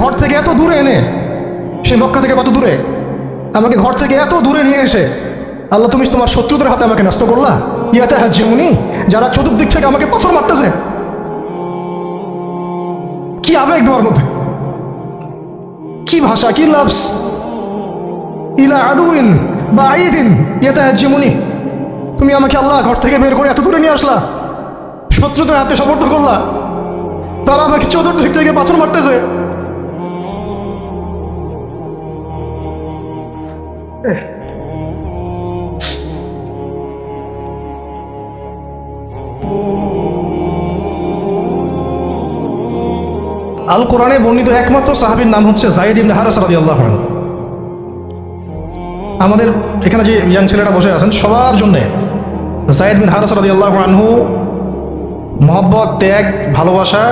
ঘর থেকে এত দূরে এনে, সে মক্কা থেকে কত দূরে, আমাকে ঘর থেকে এত দূরে নিয়ে এসে আল্লাহ তুমি তোমার শত্রুদের হাতে আমাকে নষ্ট করলা। ইয়াতে হাজ্জুনি, যারা চতুর্দিক থেকে আমাকে পাথর মারতেছে। কি আবেগ তোমার মধ্যে, কি ভাষা, কি লাফস। ইলা আদুইন বাঈদিন ইয়াতাহাজ্জুনি, তুমি আমাকে আল্লাহ ঘর থেকে বের করে এত দূরে নিয়ে আসলা, শত্রুদের হাতে সমর্থ করলা, তারা আমাকে চতুর্দিক থেকে পাথর মারতেছে। আল কোরআনে বর্ণিত একমাত্র সাহাবীর নাম হচ্ছে যায়েদ ইবনে হারেসা রাদিয়াল্লাহু আনহু। আমাদের এখানে যে ইয়াং ছেলেরা বসে আছেন সবার জন্যে যায়েদ বিন হারেসা রাদিয়াল্লাহু আনহু মহব্বত, ত্যাগ, ভালোবাসা,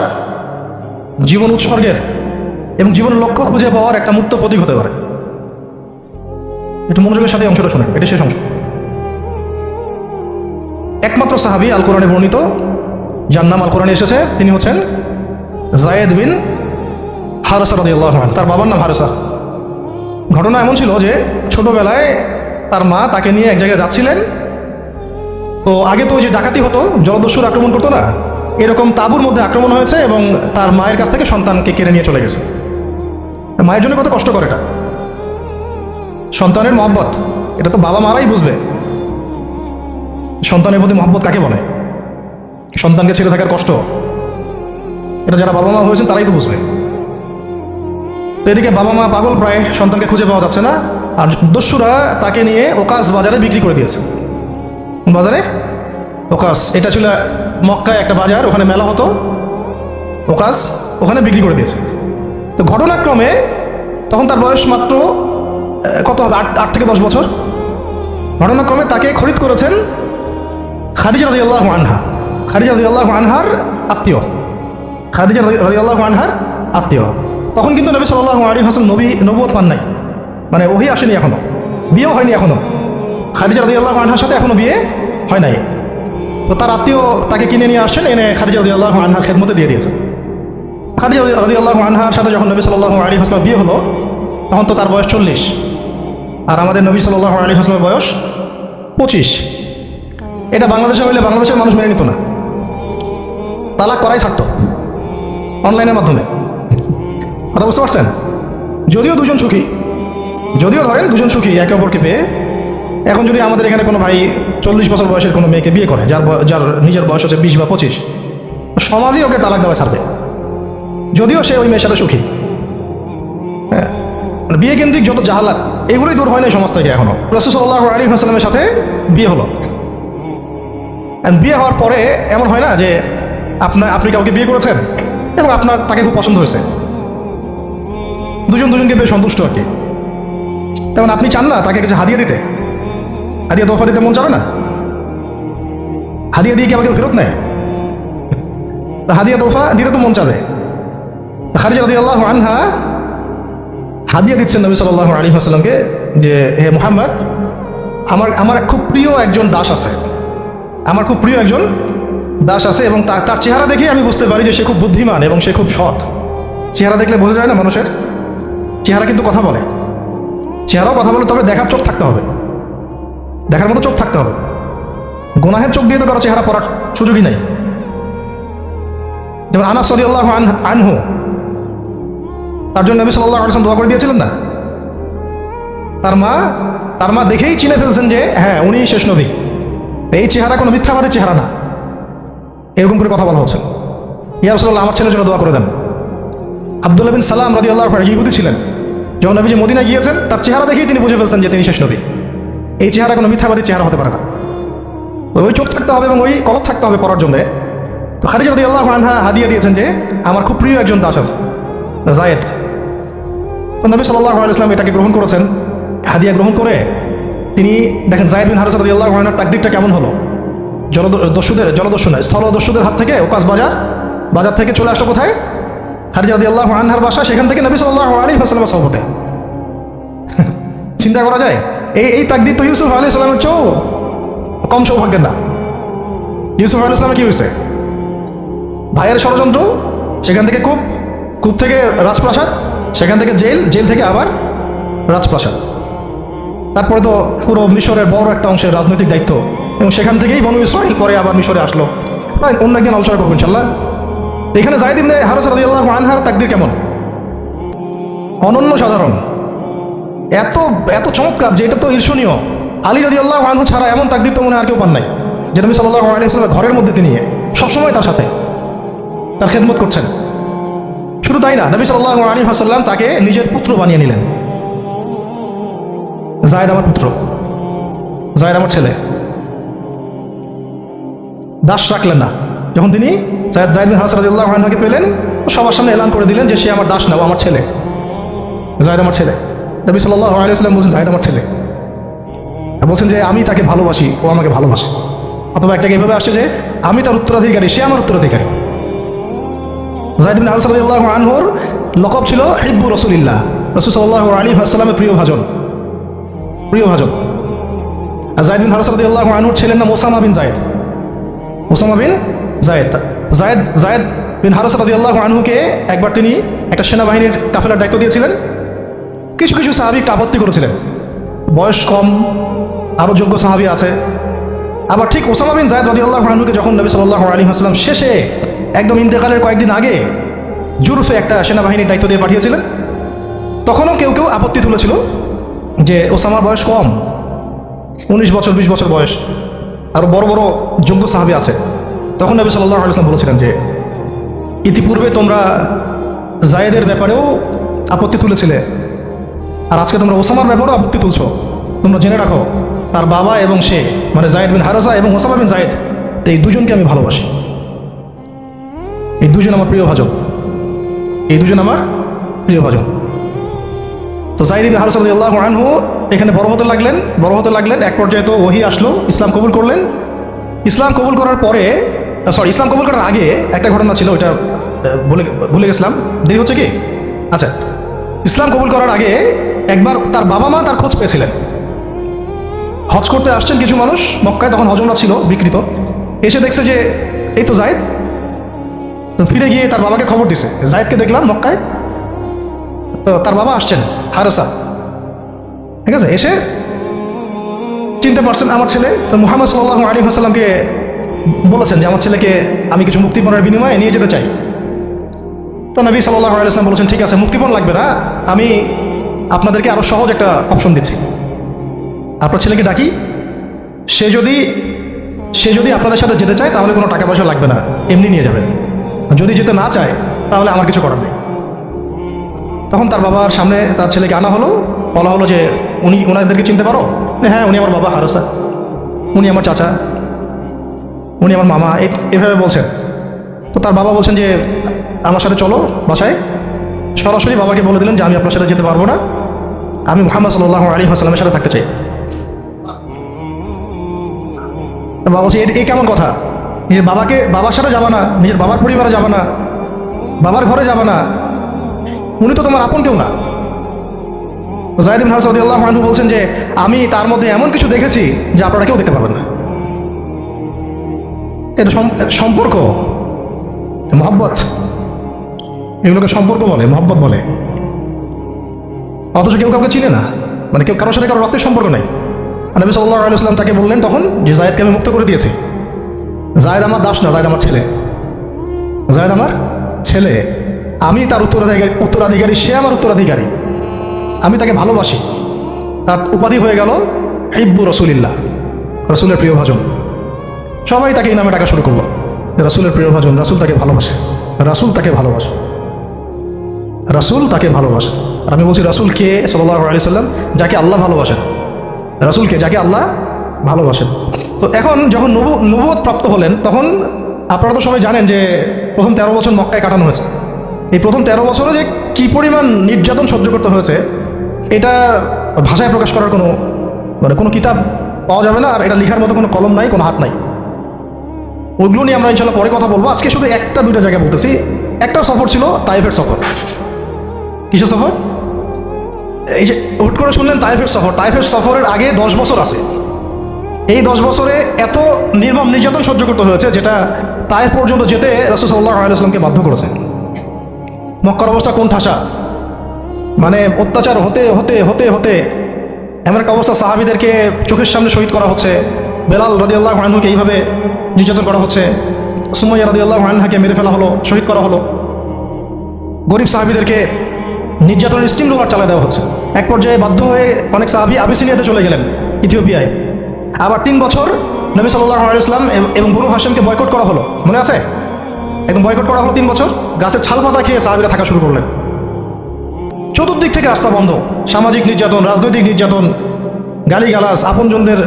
জীবন উৎসর্গের এবং জীবনের লক্ষ্য খুঁজে পাওয়ার একটা মূর্ত প্রতীক হতে পারে। একটু মনোযোগের সাথে অংশটা শোনেন, এটা শেষ অংশ। একমাত্র সাহাবী আল কোরআনে বর্ণিত যার নাম আল কোরআনে এসেছে তিনি হচ্ছেন যায়েদ বিন হারেসা রাদিয়াল্লাহু আনহু। তার বাবার নাম হারেসা। ঘটনা এমন ছিল যে ছোটবেলায় তার মা তাকে নিয়ে এক জায়গায় যাচ্ছিলেন। তো আগে তো ওই যে ডাকাতি হতো, জলদস্যুর আক্রমণ করতো না, এরকম তাঁবুর মধ্যে আক্রমণ হয়েছে এবং তার মায়ের কাছ থেকে সন্তানকে কেড়ে নিয়ে চলে গেছে। মায়ের জন্য কত কষ্টকর এটা, সন্তানের মহব্বত, এটা তো বাবা মারাই বুঝবে সন্তানের প্রতি মহব্বত কাকে বলে, সন্তানকে ছেড়ে থাকার কষ্ট, এটা যারা বাবা মা হয়েছেন তারাই তো বুঝবে। তো এদিকে বাবা মা পাগল প্রায়, সন্তানকে খুঁজে পাওয়া যাচ্ছে না, আর দস্যুরা তাকে নিয়ে ওকাস বাজারে বিক্রি করে দিয়েছে। বাজারে ওকাস, এটা ছিল মক্কায় একটা বাজার, ওখানে মেলা হতো, ওকাস ওখানে বিক্রি করে দিয়েছে। তো ঘটনাক্রমে তখন তার বয়স মাত্র কত হবে, 8 থেকে 10 বছর। ঘটনাক্রমে তাকে খরিদ করেছেন খাদিজা রাদিয়াল্লাহু আনহা। খাদিজা রাদিয়াল্লাহু আনহার আত্মীয়, খাদিজা রাদিয়াল্লাহু আনহার আত্মীয়। তখন কিন্তু নবী সাল্লাল্লাহু আলাইহি ওয়াসাল্লাম নবুয়ত পান নাই, মানে ওহী আসেনি এখনো, বিয়েও হয়নি এখনো। খাদিজা রাদিয়াল্লাহু আনহার সাথে এখনো বিয়ে হয় নাই। তো তার আত্মীয় তাকে কিনে নিয়ে আসছেন, এনে খাদিজা রাদিয়াল্লাহু আনহার খেদমতে দিয়ে দিয়েছে। খাদিজা রাদিয়াল্লাহু আনহার সাথে যখন নবী সাল্লাল্লাহু আলাইহি ওয়াসাল্লাম বিয়ে হলো তখন তো তার বয়স 40, আর আমাদের নবী সাল্লাল্লাহু আলাইহি ওয়াসাল্লামের বয়স 25। এটা বাংলাদেশে হইলে বাংলাদেশের মানুষ মেনে নিত না, তালাক করাই ছাড়তো অনলাইনের মাধ্যমে। কথা বুঝতে পারছেন? যদিও দুজন সুখী, যদিও ধরেন দুজন সুখী একে অপরকে পেয়ে। এখন যদি আমাদের এখানে কোনো ভাই 40 বছর বয়সের কোনো মেয়েকে বিয়ে করে, যার নিজের বয়স হচ্ছে 20 বা 25, সমাজই ওকে তালাক দেওয়া ছাড়বে, যদিও সে ওই মেয়ের সাথে সুখী। হ্যাঁ, বিয়ে কেন্দ্রিক যত জাহালাত এগুলোই দূর হয় না সমাজ থেকে এখনো। রাসূল সাল্লাল্লাহু আলাইহি ওয়াসাল্লামের সাথে বিয়ে হলো, বিয়ে হওয়ার পরে এমন হয় না যে আপনি কাউকে বিয়ে করেছেন এবং আপনার তাকে খুব পছন্দ হয়েছে, দুজনকে বেশ সন্তুষ্ট আর কি। তেমন আপনি চান না তাকে কিছু হাদিয়া দিতে, হাদিয়া তোফা দিতে মন চাবে না? হাদিয়া দিয়ে কি আমাকে ফেরত নেয়? হাদিয়া তোফা দিতে তো মন চাবে। খাদিজা রাদিয়াল্লাহু আনহা হাদিয়া দিচ্ছেন নবী সাল্লাল্লাহু আলাইহি ওয়াসাল্লামকে যে হে মুহাম্মদ, আমার খুব প্রিয় একজন দাস আছে, আমার খুব প্রিয় একজন দাস আছে, এবং তার চেহারা দেখে আমি বুঝতে পারি যে সে খুব বুদ্ধিমান এবং সে খুব সৎ। চেহারা দেখলে বোঝা যায় না মানুষের? চেহারা কিন্তু কথা বলে, চেহারাও কথা বলে, তবে দেখার চোখ থাকতে হবে, দেখার মতো চোখ থাকতে হবে। গুনাহের চোখ দিয়ে তো কারো চেহারা পড়ার সুযোগই নাই। যেমন আনাস রাদিয়াল্লাহু আনহু, তার জন্য নবী সাল্লাল্লাহু আলাইহি ওয়াসাল্লাম দোয়া করে দিয়েছিলেন না? তার মা দেখেই চিনে ফেলছেন যে হ্যাঁ উনি শেষ নবী, এই চেহারা কোনো মিথ্যাবাদের চেহারা না। এরকম করে কথা বলা হচ্ছে, ইয়া রাসূলুল্লাহ আমার ছেলের জন্য দোয়া করে দেন। আব্দুল্লাহ বিন সালাম রাদিয়াল্লাহু আনহু ইহুদি ছিলেন, যখন নবীজি মদিনায় গিয়েছেন তার চেহারা দেখেই তিনি বুঝে ফেলছেন যে তিনি শেষ নবী। এই চেহারা কোনো মিথ্যাবাদী চেহারা হতে পারে না, ওই চোখ থাকতে হবে এবং ওই কলব থাকতে হবে পড়ার জন্য। তো খাদিজা রাদিয়াল্লাহু আনহা হাদিয়া দিয়েছেন যে আমার খুব প্রিয় একজন দাস আছে যায়েদ। তো নবী সাল্লাল্লাহু আলাইহি ওয়াসাল্লাম এটাকে গ্রহণ করেছেন, হাদিয়া গ্রহণ করে তিনি দেখেন যায়েদ বিন হারেসা রাদিয়াল্লাহু আনহুর তাকদীরটা কেমন হলো। জলদস্যু নয়, স্থলদস্যুদের হাত থেকে ওকাস বাজার থেকে চলে আসলো কোথায়? খাদিজা রাদিয়াল্লাহু আনহার বাসা, সেখান থেকে নবী সাল্লাল্লাহু আলাইহি ওয়াসাল্লামের সহবতে। চিন্তা করা যায়? এই তাকদীর তো ইউসুফ আলাইহিস সালামের চেয়েও কম সৌভাগ্যের না। ইউসুফ আলাইহিস সালামের কি হয়েছে? ভাইয়ের ষড়যন্ত্র, সেখান থেকে কূপ থেকে রাজপ্রাসাদ, সেখান থেকে জেল, জেল থেকে আবার রাজপ্রাসাদ, তারপরে তো পুরো মিশরের বড় একটা অংশের রাজনৈতিক দায়িত্ব, এবং সেখান থেকেই বনু ইসরাইল পরে আবার মিশরে আসলো। অন্য একদিন আলোচনা করবো ইনশাল্লাহ। এখানে যায়েদ ইবনে হারেসা রাদিয়াল্লাহু আনহার তাকদীর কেমন, অনন্য সাধারণ, এত এত চমৎকার যে এটা তো ঈর্ষণীয়। আলী রাদিয়াল্লাহু আনহু ছাড়া এমন তাকদীর তো মনে হয় আর কেউ পান নাই, যে নবী সাল্লাল্লাহু আলাইহি ওয়াসাল্লামের ঘরের মধ্যে তিনি সবসময় তার সাথে তার খেদমত করছেন। শুধু তাই না, নবী সাল্লাল্লাহু আলাইহি ওয়াসাল্লাম তাকে নিজের পুত্র বানিয়ে নিলেন। যায়েদ আমার পুত্র, যায়েদ আমার ছেলে। দাস রাখলেন না। যখন তিনি যায়েদ বিন হারেসা রাদিয়াল্লাহু আনহুকে পেলেন, সবার সামনে এলান করে দিলেন যে সে আমার দাস না, ও আমার ছেলে, যায়েদ আমার ছেলে। নবী সাল্লাল্লাহু আলাইহি ওয়াসাল্লাম বলছেন যায়েদ আমার ছেলে, বলছেন যে আমি তাকে ভালোবাসি, ও আমাকে ভালোবাসে। অথবা একটাকে এভাবে আসছে যে আমি তার উত্তরাধিকারী, সে আমার উত্তরাধিকারী। যায়েদ বিন হারেসা রাদিয়াল্লাহু আনহুর লকব ছিল হিব্বু রাসূলিল্লাহ, রাসূল সাল্লাল্লাহু আলাইহি ওয়াসাল্লামের প্রিয় ভাজন, প্রিয় ভাজন। আর যায়েদ বিন হারেসা রাদিয়াল্লাহু আনহুর ছেলের নাম Usama bin Zaid, Usama bin Zaid. Zaid Zaid bin Haritha রাদিয়াল্লাহু আনহুকে একবার তিনি একটা সেনাবাহিনীর কাফেলার দায়িত্ব দিয়েছিলেন। কিছু কিছু সাহাবী আপত্তি করেছিলেন, বয়স কম, আরও যোগ্য সাহাবী আছে। আবার ঠিক ওসামা বিন যায়েদ রাদিয়াল্লাহু আনহুকে যখন নবী সাল্লাল্লাহু আলাইহি ওয়াসাল্লাম শেষে একদম ইন্তেকালের কয়েকদিন আগে জুরফে একটা সেনাবাহিনীর দায়িত্ব দিয়ে পাঠিয়েছিলেন, তখনও কেউ কেউ আপত্তি তুলেছিল যে ওসামার বয়স কম, 19 বছর 20 বছর বয়স, আরও বড় বড় যোগ্য সাহাবী আছে। তখন নবী সাল্লাল্লাহু আলাইহি ওয়াসাল্লাম বলেছিলেন যে ইতিপূর্বে তোমরা যায়েদের ব্যাপারেও আপত্তি তুলেছিলে, আর আজকে তোমরা ওসামার ব্যাপারেও আপত্তি তুলছো। তোমরা জেনে রাখো তার বাবা এবং সে, মানে যায়েদ বিন হারেসা এবং ওসামা বিন যায়েদ, এই দুজনকে আমি ভালোবাসি। এই দুজন আমার প্রিয় ভাজন, এই দুজন আমার প্রিয় ভাজন। তো যায়েদ বিন হারেসা রাদিয়াল্লাহু আনহু এখানে বড় হতে লাগলেন। এক পর্যায়ে তো ওহী আসলো, ইসলাম কবুল করলেন। ইসলাম কবুল করার পরে, ইসলাম কবুল করার আগে একটা ঘটনা ছিল, ওইটা ভুলে গেছিলাম, দেরি হচ্ছে কি? আচ্ছা, ইসলাম কবুল করার আগে একবার তার বাবা মা তার খোঁজ পেয়েছিলেন। হজ করতে আসছেন কিছু মানুষ মক্কায়, তখন হজমরা ছিল বিকৃত, এসে দেখছে যে এই তো যায়েদ। তো ফিরে গিয়ে তার বাবাকে খবর দিছে, যায়েদকে দেখলাম মক্কায়, তো তার বাবা আসছেন হারেসা, ঠিক আছে। এসে চিনতে পারছেন আমার ছেলে। তো মুহাম্মদ সাল্লাল্লাহু আলাইহি ওয়াসাল্লামকে বলেছেন যে আমার ছেলেকে আমি কিছু মুক্তিপণের বিনিময়ে নিয়ে যেতে চাই। তো নবী সাল্লাল্লাহু আলাইহি ওয়াসাল্লাম বলেছেন ঠিক আছে, মুক্তিপণ লাগবে না, আমি আপনাদেরকে আরও সহজ একটা অপশন দিচ্ছি। আপনার ছেলেকে ডাকি, সে যদি আপনাদের সাথে যেতে চায় তাহলে কোনো টাকা পয়সা লাগবে না, এমনি নিয়ে যাবেন। যদি যেতে না চায় তাহলে আমার কিছু করার নেই। তখন তার বাবার সামনে তার ছেলেকে আনা হলো, বলা হলো যে ওনাদেরকে চিনতে পারো? হ্যাঁ, উনি আমার বাবা হারেসা, উনি আমার চাচা, উনি আমার মামা, এভাবে বলছেন। তো তার বাবা বলছেন যে আমার সাথে চলো বাসায়। সরাসরি বাবাকে বলে দিলেন যে আমি আপনার সাথে যেতে পারবো না, আমি মুহাম্মদ সাল্লাল্লাহু আলাইহি ওয়াসাল্লামের সাথে থাকতে চাই। বাবা বলছে এই কেমন কথা, নিজের বাবার সাথে যাবা না, নিজের বাবার পরিবারে যাবা না, বাবার ঘরে যাবা না, উনি তো তোমার আপন কেউ না। যায়েদ বিন হারেসা রাদিয়াল্লাহু আনহু বলছেন যে আমি তার মধ্যে এমন কিছু দেখেছি যে আপনারা কেউ দেখতে পারবেন না। এটা সম্পর্ক, মহব্বত, এগুলোকে সম্পর্ক বলে, মহব্বত বলে। অথচ কেউ কাউকে চিনে না, মানে কেউ কারোর সাথে কারো রক্তের সম্পর্ক নেই। নবী সাল্লাল্লাহু আলাইহি ওয়াসাল্লাম তাকে বললেন তখন যে যায়েদকে আমি মুক্ত করে দিয়েছি। যায়েদ আমার দাস না, যায়েদ আমার ছেলে, যায়েদ আমার ছেলে, আমি তার উত্তরাধিকারী, সে আমার উত্তরাধিকারী, আমি তাকে ভালোবাসি। তার উপাধি হয়ে গেল হিব্বু রাসূলিল্লাহ, রাসূলের প্রিয় ভাজন। সবাই তাকে এই নামে ডাকা শুরু করলো, রাসূলের প্রিয় ভাজন, রাসূল তাকে ভালোবাসে, রাসূল তাকে ভালোবাসে, রাসূল তাকে ভালোবাসে। আর আমি বলছি রাসূল কে? সাল্লাল্লাহু আলাইহি ওয়াসাল্লাম, যাকে আল্লাহ ভালোবাসেন। রাসূলকে যাকে আল্লাহ ভালোবাসেন। তো এখন যখন নবুয়ত প্রাপ্ত হলেন, তখন আপনারা তো সবাই জানেন যে প্রথম 13 বছর মক্কায় কাটানো হয়েছে। এই প্রথম 13 বছরে যে কী পরিমাণ নির্যাতন সহ্য করতে হয়েছে, এটা ভাষায় প্রকাশ করার কোনো কিতাব পাওয়া যাবে না, আর এটা লেখার মতো কোনো কলম নাই, কোনো হাত নাই। ওইগুলো নিয়ে আমরা ইনশাল্লাহ পরে কথা বলবো। আজকে শুধু একটা দুইটা জায়গায় বলতেছি। একটা সফর ছিল তায়েফের সফর। কিসের সফর? এই যে হুট করে শুনলেন তায়েফের সফর। তায়েফের সফরের আগে 10 বছর আছে। এই 10 বছরে এত নির্মম নির্যাতন সহ্য করতে হয়েছে, যেটা তায়েফ পর্যন্ত যেতে রাসূল সাল্লাল্লাহু আলাইহি ওয়াসাল্লামকে বাধ্য করেছে। মক্কার অবস্থা কোন ঠাসা, মানে অত্যাচার হতে হতে হতে হতে এমন একটা অবস্থা, সাহাবীদেরকে চোখের সামনে শহীদ করা হচ্ছে। বেলাল রাদিয়াল্লাহু আনহুকে এইভাবে নির্যাতন করা হচ্ছে, সুমাইয়া রাদিয়াল্লাহু আনহাকে মেরে ফেলা হলো, শহীদ করা হলো। গরিব সাহাবীদেরকে নির্যাতনের স্টিম রোলার চালিয়ে দেওয়া হচ্ছে। এক পর্যায়ে বাধ্য হয়ে অনেক সাহাবী আবিসিনিয়াতে চলে গেলেন, ইথিওপিয়ায়। আবার 3 বছর নবী সাল্লাল্লাহু আলাইহি ওয়াসাল্লাম এবং বনু হাশিমকে বয়কট করা হলো, মনে আছে? একদম বয়কট করা হলো 3 বছর। গাছের ছাল পাতা খেয়ে সাহাবীরা থাকা শুরু করলেন। চতুর্দিক থেকে রাস্তা বন্ধ, সামাজিক নির্যাতন, রাজনৈতিক নির্যাতন, গালিগালাজ, আপনজনদের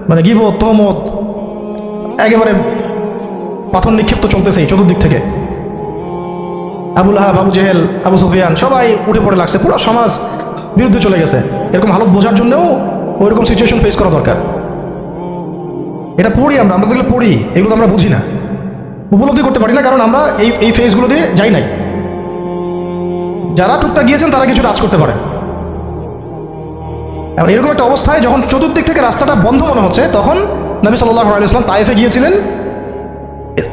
মানে গীবত, তহমত, একেবারে পাথর নিক্ষিপ্ত চলতেছেই চতুর্দিক থেকে। আবু লাহাব, আবু জেহেল, আবু সুফিয়ান সবাই উঠে পড়ে লাগছে, পুরো সমাজ বিরুদ্ধে চলে গেছে। এরকম হালত বোঝার জন্যও ওইরকম সিচুয়েশন ফেস করা দরকার। এটা পড়ি আমরা দেখলে পড়ি, এগুলো তো আমরা বুঝি না, উপলব্ধি করতে পারি না, কারণ আমরা এই ফেজগুলো দিয়ে যাই নাই। যারা টুকটাক গিয়েছেন তারা কিছু রাজ করতে পারেন। এবার এরকম একটা অবস্থায় যখন চতুর্দিক থেকে রাস্তাটা বন্ধ মনে হচ্ছে, তখন নবী সাল্লাল্লাহু আলাইহি ওয়াসাল্লাম তায়েফে গিয়েছিলেন,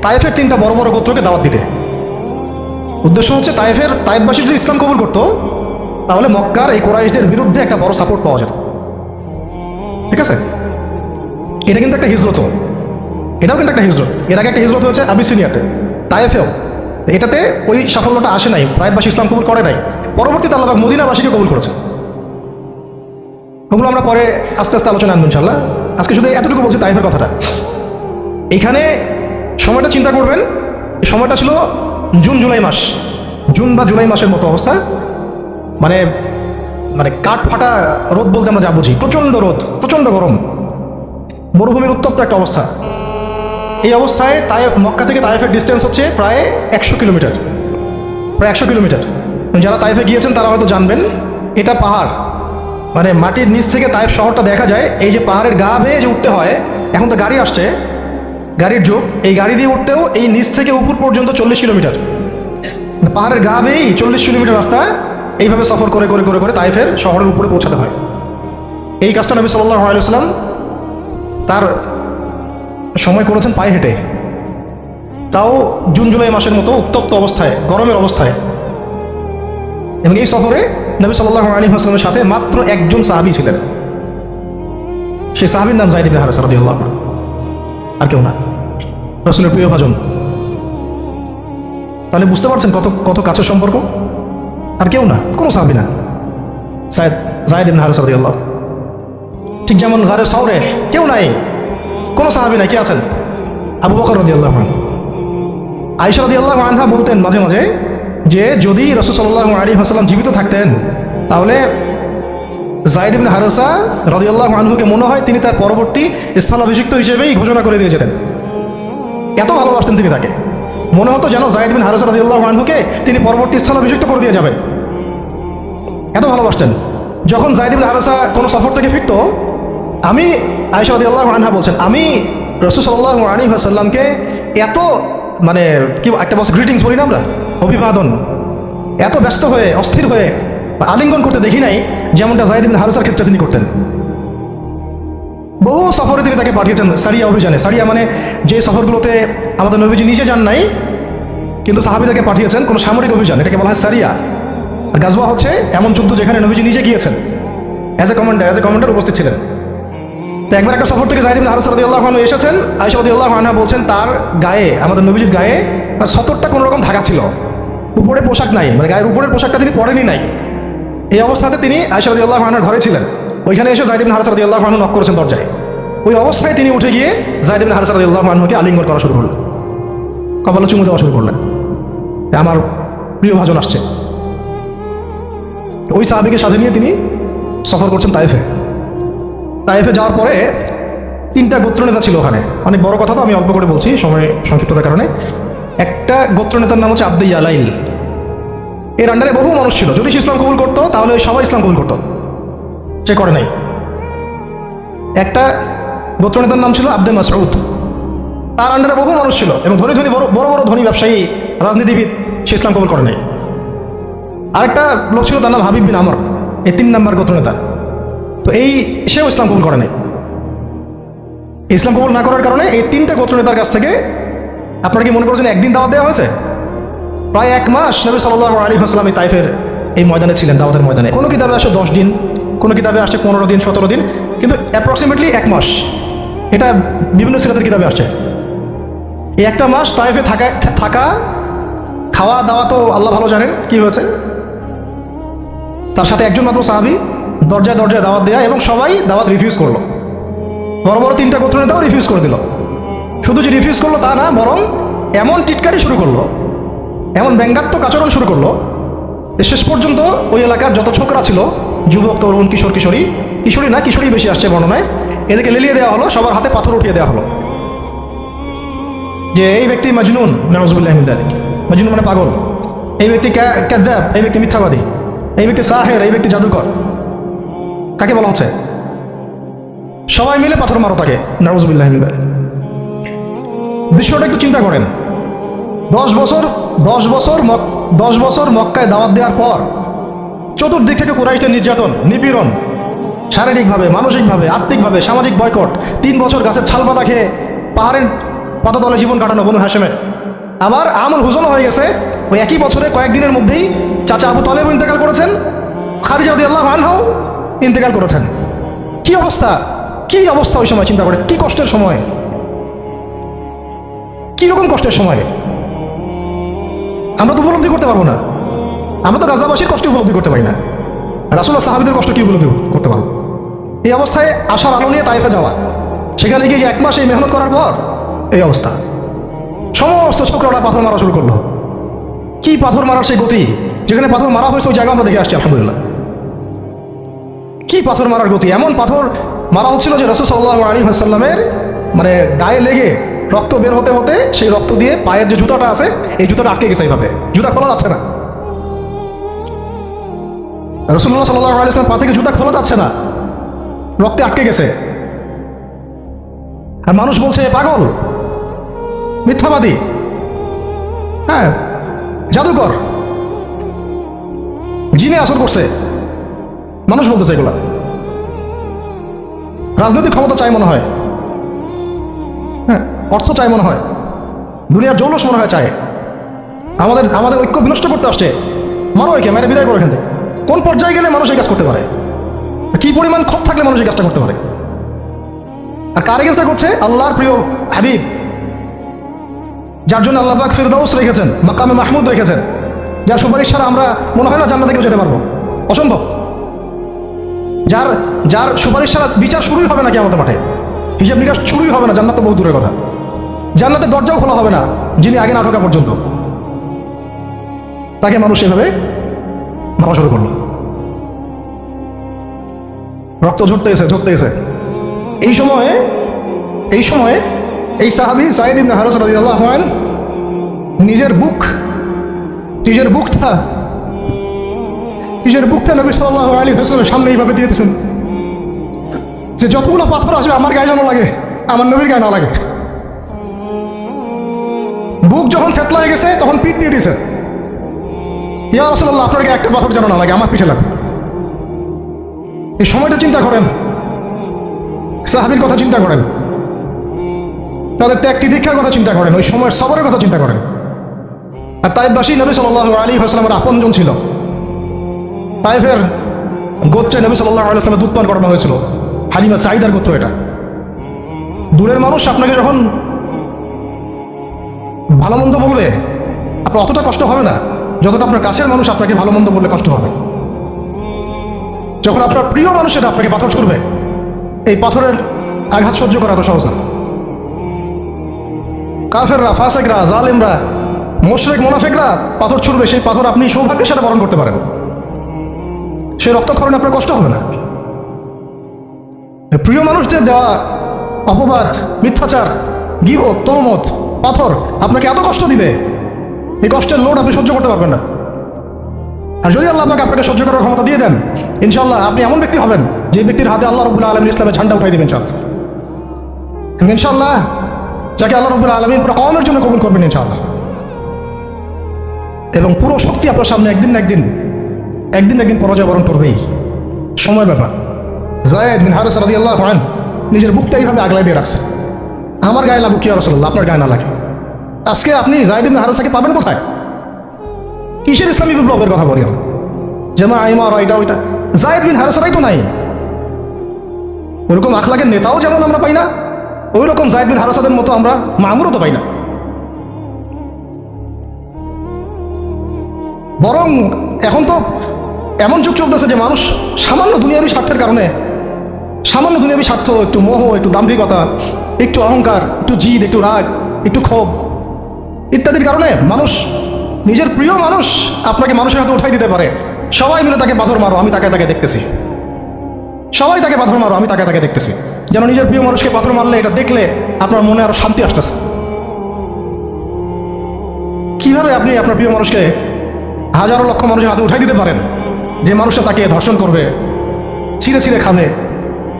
তায়েফের 3টা বড় বড় গোত্রকে দাওয়াত দিতে। উদ্দেশ্য হচ্ছে তায়েফবাসী যদি ইসলাম কবুল করতো, তাহলে মক্কার এই কুরাইশদের বিরুদ্ধে একটা বড় সাপোর্ট পাওয়া যেত। ঠিক আছে, এটা কিন্তু একটা হিজরত, এটাও কিন্তু একটা হিজরত। এর আগে একটা হিজরত হয়েছে আবিসিনিয়াতে, তায়েফেও। এটাতে ওই সাফল্যটা আসে নাই, তায়েফবাসী ইসলাম কবুল করে নাই। পরবর্তীতে আল্লাহ মদিনাবাসীকে কবুল করেছে। ওগুলো আমরা পরে আস্তে আস্তে আলোচনা আনবো ইনশাল্লাহ। আজকে শুধু এতটুকু বলছি তাইফের কথাটা। এইখানে সময়টা চিন্তা করবেন, এই সময়টা ছিল জুন জুলাই মাস, জুন বা জুলাই মাসের মতো অবস্থা। মানে মানে কাঠ ফাটা রোদ বলতে আমরা যা বুঝি, প্রচণ্ড রোদ, প্রচণ্ড গরম, মরুভূমির উত্তপ্ত একটা অবস্থা। এই অবস্থায় মক্কা থেকে তায়েফের ডিস্টেন্স হচ্ছে প্রায় 100 কিলোমিটার, প্রায় 100 কিলোমিটার। যারা তায়েফে গিয়েছেন তারা হয়তো জানবেন, এটা পাহাড়, মানে মাটির নিচ থেকে তায়েফ শহরটা দেখা যায়। এই যে পাহাড়ের গা বেয়ে যে উঠতে হয়, এখন তো গাড়ি আসছে, গাড়ির যুগ, এই গাড়ি দিয়ে উঠতেও এই নিচ থেকে উপর পর্যন্ত 40 কিলোমিটার, পাহাড়ের গা বেয়েই 40 কিলোমিটার রাস্তা এইভাবে সফর করে করে করে করে তায়েফের শহরের উপরে পৌঁছাতে হয়। এই কাজটা নবী সাল্লাল্লাহু আলাইহি ওয়াসাল্লাম তার সময় করেছেন পায়ে হেঁটে, তাও জুন জুলাই মাসের মতো উত্তপ্ত অবস্থায়, গরমের অবস্থায়। এবং এই সফরে নবী সাল্লাল্লাহু আলাইহি ওয়াসাল্লামের সাথে মাত্র একজন সাহাবী ছিলেন, সেই সাহাবীর নাম যায়েদ ইবনে হারেসা রাদিয়াল্লাহু আনহু, আর কেউ না, রাসূলের প্রিয় ভাজন। তাহলে বুঝতে পারছেন কত কত কাছের সম্পর্ক। আর কেউ না, কোনো সাহাবী না, যায়েদ ইবনে হারেসা রাদিয়াল্লাহু। ঠিক যেমন গারে সাওরে কেউ নাই, কোনো সাহাবী নাই, কে আছেন? আবু বকর রাদিয়াল্লাহু আনহু। আয়েশা রাদিয়াল্লাহু আনহা বলতেন মাঝে মাঝে যে যদি রাসূল সাল্লাল্লাহু আলাইহি ওয়াসাল্লাম জীবিত থাকতেন, তাহলে যায়েদ ইবনে হারেসা রাদিয়াল্লাহু আনহুকে মনে হয় তিনি তার পরবর্তী স্থলাভিষিক্ত হিসেবেই ঘোষণা করে দিয়ে যেতেন। এত ভালোবাসতেন তিনি তাকে, মনে হতো যেন যায়েদ ইবনে হারেসা রাদিয়াল্লাহু আনহুকে তিনি পরবর্তী স্থলাভিষিক্ত করে দিয়ে যাবেন, এত ভালোবাসতেন। যখন যায়েদ ইবনে হারেসা কোনো সফর থেকে ফিরতো, আমি, আয়েশা রাদিয়াল্লাহু আনহা বলছেন, আমি রাসূল সাল্লাল্লাহু আলাইহি ওয়াসাল্লামকে এত মানে কি একটা বলছে গ্রিটিংস বলি না আমরা, অভিবাদন, এত ব্যস্ত হয়ে অস্থির হয়ে আলিঙ্গন করতে দেখি নাই যেমনটা যায়েদ ইবনে হারেসার ক্ষেত্রে তিনি করতেন। বহু সফরে তিনি তাকে পাঠিয়েছেন সারিয়া অভিযানে। সারিয়া মানে যে সফরগুলোতে আমাদের নবীজি নিজে যান নাই, কিন্তু সাহাবীদেরকে পাঠিয়েছেন কোনো সামরিক অভিযান, এটাকে বলা হয় সারিয়া। আর গাজওয়া হচ্ছে এমন যুদ্ধ যেখানে নবীজি নিজে গিয়েছেন, অ্যাজ এ কমান্ডার উপস্থিত ছিলেন। তো একবার একটা সফর থেকে যায়েদ ইবনে হারেসা রাদিয়াল্লাহু আনহু এসেছেন। আয়েশা রাদিয়াল্লাহু আনহা বলছেন তার গায়ে, আমাদের নবীজির গায়ে 70টা কোনো রকম ধাগা ছিল, উপরে পোশাক নাই, মানে গায়ের উপরের পোশাকটা তিনি পরেনি নাই। এই অবস্থাতে তিনি আয়েশা রাদিয়াল্লাহু আনহার ঘরে ছিলেন। ওইখানে এসে যায়েদ ইবনে হারেসা রাদিয়াল্লাহু আনহু নক করেছেন দরজায়। ওই অবস্থায় তিনি উঠে গিয়ে যায়েদ ইবনে হারেসা রাদিয়াল্লাহু আনহুকে আলিঙ্গন করা শুরু করলেন, কপালে চুমু দেওয়া শুরু করলেন, আমার প্রিয় ভাজন আসছে। ওই সাহাবীকে সাথে নিয়ে তিনি সফর করছেন তায়েফে। তায়েফে যাওয়ার পরে 3টা গোত্রনেতা ছিল ওখানে, অনেক বড় কথা তো আমি অল্প করে বলছি সময় সংক্ষিপ্ততার কারণে। একটা গোত্রনেতার নাম হচ্ছে আব্দে ইয়ালাইল। এর আন্ডারে বহু মানুষ ছিল, যদি সে ইসলাম কবুল করতো তাহলে ওই সবাই ইসলাম কবুল করতো, সে করে নাই। একটা গোত্রনেতার নাম ছিল আব্দে মাসউদ, তার আন্ডারে বহু মানুষ ছিল এবং ধনী ধনী বড় বড় ধনী ব্যবসায়ী, রাজনীতিবিদ, সে ইসলাম কবুল করে নাই। আরেকটা লোক ছিল, তার নাম হাবিব বিন আমর, এই 3 নাম্বার গোত্রনেতা। তো সেও ইসলাম কবুল করে নাই। ইসলাম কবুল না করার কারণে এই 3টা গোত্রনেতার কাছ থেকে, আপনারা কি মনে করছেন একদিন দাওয়াত দেওয়া হয়েছে? প্রায় 1 মাস নবী সাল্লাল্লাহু আলাইহি ওয়াসাল্লাম এই তায়েফের এই ময়দানে ছিলেন, দাওয়াতের ময়দানে। কোনো কিতাবে আসে 10 দিন, কোনো কিতাবে আসছে 15 দিন, 17 দিন, কিন্তু অ্যাপ্রক্সিমেটলি 1 মাস। এটা বিভিন্ন সিরাতের কিতাবে আসছে। এই একটা মাস তায়েফে থাকা, খাওয়া দাওয়া তো আল্লাহ ভালো জানেন কি হয়েছে। তার সাথে একজন মাত্র সাহাবী দরজায় দরজায় দাওয়াত দেয়া, এবং সবাই দাওয়াত রিফিউজ করলো। বড় বড় 3টা গোত্র নেতাও রিফিউজ করে দিল। শুধু যে রিফিউজ করলো তা না, বরং এমন টিটকারি শুরু করলো, এমন ব্যঙ্গাত্মক আচরণ শুরু করলো, শেষ পর্যন্ত ওই এলাকার যত ছোকরা ছিল, যুবক, তরুণ, কিশোর, কিশোরী না, কিশোরী বেশি আসছে বর্ণনায়, এদেরকে লেলিয়ে দেওয়া হলো, সবার হাতে পাথর উঠিয়ে দেওয়া হলো যে এই ব্যক্তি মাজনুন, নাউজুবিল্লাহি মিন যালিক। মাজনুন মানে পাগল, এই ব্যক্তি কাযযাব, এই ব্যক্তি মিথ্যাবাদী, এই ব্যক্তি সাহের, এই ব্যক্তি জাদুকর। কাকে বলা হচ্ছে? সবাই মিলে পাথর মারো তাকে, নাউজুবিল্লাহি মিন যালিক। দৃশ্যটা একটু চিন্তা করেন। 10 বছর মক্কায় দাওয়াত দেওয়ার পর চতুর্দিক থেকে কুরাইশদের নির্যাতন, নিপীড়ন, শারীরিকভাবে, মানসিকভাবে, আত্মিকভাবে, সামাজিক বয়কট, 3 বছর গাছের ছাল পাতা খেয়ে পাহাড়ের পাতাতলে জীবন কাটানো বনু হাশেমের। আবার আমল হুজন হয়ে গেছে, ওই একই বছরে কয়েকদিনের মধ্যেই চাচা আবু তালেব ইন্তেকাল করেছেন, খাদিজা রাদিয়াল্লাহু আনহাও ইন্তেকাল করেছেন। কি অবস্থা, কি অবস্থা ওই সময় চিন্তা করে, কি কষ্টের সময়, কি রকম কষ্টের সময় আমরা তো উপলব্ধি করতে পারবো না। আমরা তো গাজাবাসীর কষ্ট উপলব্ধি করতে পারি না, রাসূলুল্লাহ সাহাবীদের কষ্ট কি উপলব্ধি করতে পারবো? এই অবস্থায় আশার আলো নিয়ে তায়েফে যাওয়া, সেখানে গিয়ে যে 1 মাস এই মেহনত করার পর এই অবস্থা, সমস্ত ছোকরাটা পাথর মারা শুরু করলো। কি পাথর মারার সেই গতি, যেখানে পাথর মারা হয়েছে ওই জায়গা আমরা দেখে আসছি আলহামদুলিল্লাহ। কি পাথর মারার গতি, এমন পাথর মারা হচ্ছিল যে রাসূল সাল্লাল্লাহু আলাইহি ওয়াসাল্লামের মানে গায়ে লেগে রক্ত বের হতে হতে সেই রক্ত দিয়ে পায়ের যে জুতাটা আছে এই জুতাটা আটকে গেছে, এইভাবে জুতা খোলা যাচ্ছে না। রাসূলুল্লাহ সাল্লাল্লাহু আলাইহি ওয়াসাল্লাম পা থেকে জুতা খোলা যাচ্ছে না, রক্তে আটকে গেছে। আর মানুষ বলছে পাগল, মিথ্যাবাদী, হ্যাঁ জাদুকর, জিনে আসর করছে, মানুষ বলতেছে এগুলা। রাজনৈতিক ক্ষমতা চাই মনে হয়, হ্যাঁ অর্থ চাই মনে হয়, দুনিয়ার জৌলস মনে হয় চায়, আমাদের ঐক্য বিনষ্ট করতে আসছে। মারো একে, মেরে বিদায় করো এখান থেকে। কোন পর্যায়ে গেলে মানুষ এই কাজ করতে পারে, কি পরিমাণ ক্ষোভ থাকলে মানুষ এই কাজটা করতে পারে? আর কার এগেন্স্টে করছে? আল্লাহর প্রিয় হাবিব, যার জন্য আল্লাহ পাক ফিরদাউস রেখেছেন, মাকামে মাহমুদ রেখেছেন, যার সুপারিশ ছাড়া আমরা মনে হয় না জান্নাতে কেউ যেতে পারবো, অসম্ভব। যার সুপারিশ ছাড়া বিচার শুরুই হবে না কিয়ামতের মাঠে, হিসাব নিকাশ শুরুই হবে না, জান্নাত তো বহু দূরের কথা, জান্নাতের দরজাও খোলা হবে না যিনি আগে না ঢোকা পর্যন্ত। তাকে মানুষ এভাবে মারা শুরু করলো, রক্ত ঝরতে গেছে। এই সময়ে এই সাহাবী সাঈদ ইবনে হারিস রাদিয়াল্লাহু আনহু নিজের বুকটা নবী সাল্লাল্লাহু আলাইহি ওয়াসাল্লামের সামনে এইভাবে দিয়ে দিয়েছেন যে যতগুলো পাথর আসবে আমার গায়ে যেন লাগে, আমার নবীর গায়ে না লাগে। বুক যখন থেতলা হয়ে গেছে তখন পিঠ দিয়ে দিয়েছেন, ইয়া রাসূলুল্লাহ আপনার গায়ে একটা পাথর যেন না লাগে, আমার পিঠে লাগে। এই সময়টা চিন্তা করেন, সাহাবীর কথা চিন্তা করেন, তাদের ত্যাগ তিতিক্ষার কথা চিন্তা করেন, ওই সময়ের সবরের কথা চিন্তা করেন। আর তায়েফবাসী নবী সাল্লাল্লাহু আলাইহি ওয়াসাল্লামের আপনজন ছিল। তায়েফের গোত্রে নবী সাল্লাল্লাহু আলাইহি ওয়াসাল্লামের দুধ পান করানো হয়েছিল, হালিমা সাঈদার গোত্র এটা। দূরের মানুষ আপনাকে যখন ভালো মন্দ বলবে আপনার অতটা কষ্ট হবে না যতটা আপনার কাছের মানুষ আপনাকে ভালো মন্দ বললে কষ্ট হবে। যখন আপনার প্রিয় মানুষেরা আপনাকে পাথর ছুড়বে, এই পাথরের আঘাত সহ্য করা এত সহজ না। কাফেররা, ফাসেকরা, জালেমরা, মুশরিক মুনাফিকরা পাথর ছুড়বে, সেই পাথর আপনি সৌভাগ্যের সাথে বরণ করতে পারেন, সেই রক্তক্ষরণে আপনার কষ্ট হবে না। প্রিয় মানুষদের দেওয়া অপবাদ, মিথ্যাচার, গীবত, তহমত, পাথর আপনাকে এত কষ্ট দিবে, এই কষ্টের লোড আপনি সহ্য করতে পারবেন না। আর যদি আল্লাহ আপনাকে সহ্য করার ক্ষমতা দিয়ে দেন, ইনশাআল্লাহ আপনি এমন ব্যক্তি হবেন যে ব্যক্তির হাতে আল্লাহ রাব্বুল আলামিন ইসলামের ঝান্ডা উঠাই দেবেন ইনশাআল্লাহ, যাকে আল্লাহ রাব্বুল আলামিন পুরো কওমের জন্য কবুল করবেন ইনশাআল্লাহ। এবং পুরো শক্তি আপনার সামনে একদিন না একদিন পরাজয় বরণ করবেই, সময় ব্যাপার। যায়েদ বিন হারিস রাদিয়াল্লাহু আনহু নিজের বুকটা এইভাবে আগলায় দিয়ে রাখছে, আমার গায়ে লাগুক ইয়া রাসূলুল্লাহ, আপনার গায়ে না লাগে। আজকে আপনি যায়েদ বিন হারিসাকে পাবেন কোথায়? কিসের ইসলামী বিপ্লবের কথা বলি আমি? যেমন আইমার এটা ওইটা, যায়েদ বিন হারেসারাই তো নাই। ওরকম আখলাকের নেতাও যেমন আমরা পাই না, ওই রকম যায়েদ বিন হারেসাদের মতো আমরা মামুরও তো পাই না। বরং এখন তো এমন যুগ চলতেছে যে মানুষ সামান্য দুনিয়াবী স্বার্থের কারণে, সামান্য দুনিয়াবী স্বার্থ, একটু মোহ, একটু দাম্ভিকতা, একটু অহংকার, একটু জিদ, একটু রাগ, একটু ক্ষোভ ইত্যাদির কারণে মানুষ, নিজের প্রিয় মানুষ আপনাকে মানুষের হাতে উঠাই দিতে পারে। সবাই মিলে তাকে পাথর মারো, আমি তাকে তাকে দেখতেছি। সবাই তাকে পাথর মারো, আমি তাকে তাকে দেখতেছি। যেন নিজের প্রিয় মানুষকে পাথর মারলে এটা দেখলে আপনার মনে আরো শান্তি আসতেছে। কিভাবে আপনি আপনার প্রিয় মানুষকে হাজারো লক্ষ মানুষের হাতে উঠাই দিতে পারেন, যে মানুষটা তাকে ধর্ষণ করবে, ছিঁড়ে ছিঁড়ে খাবে,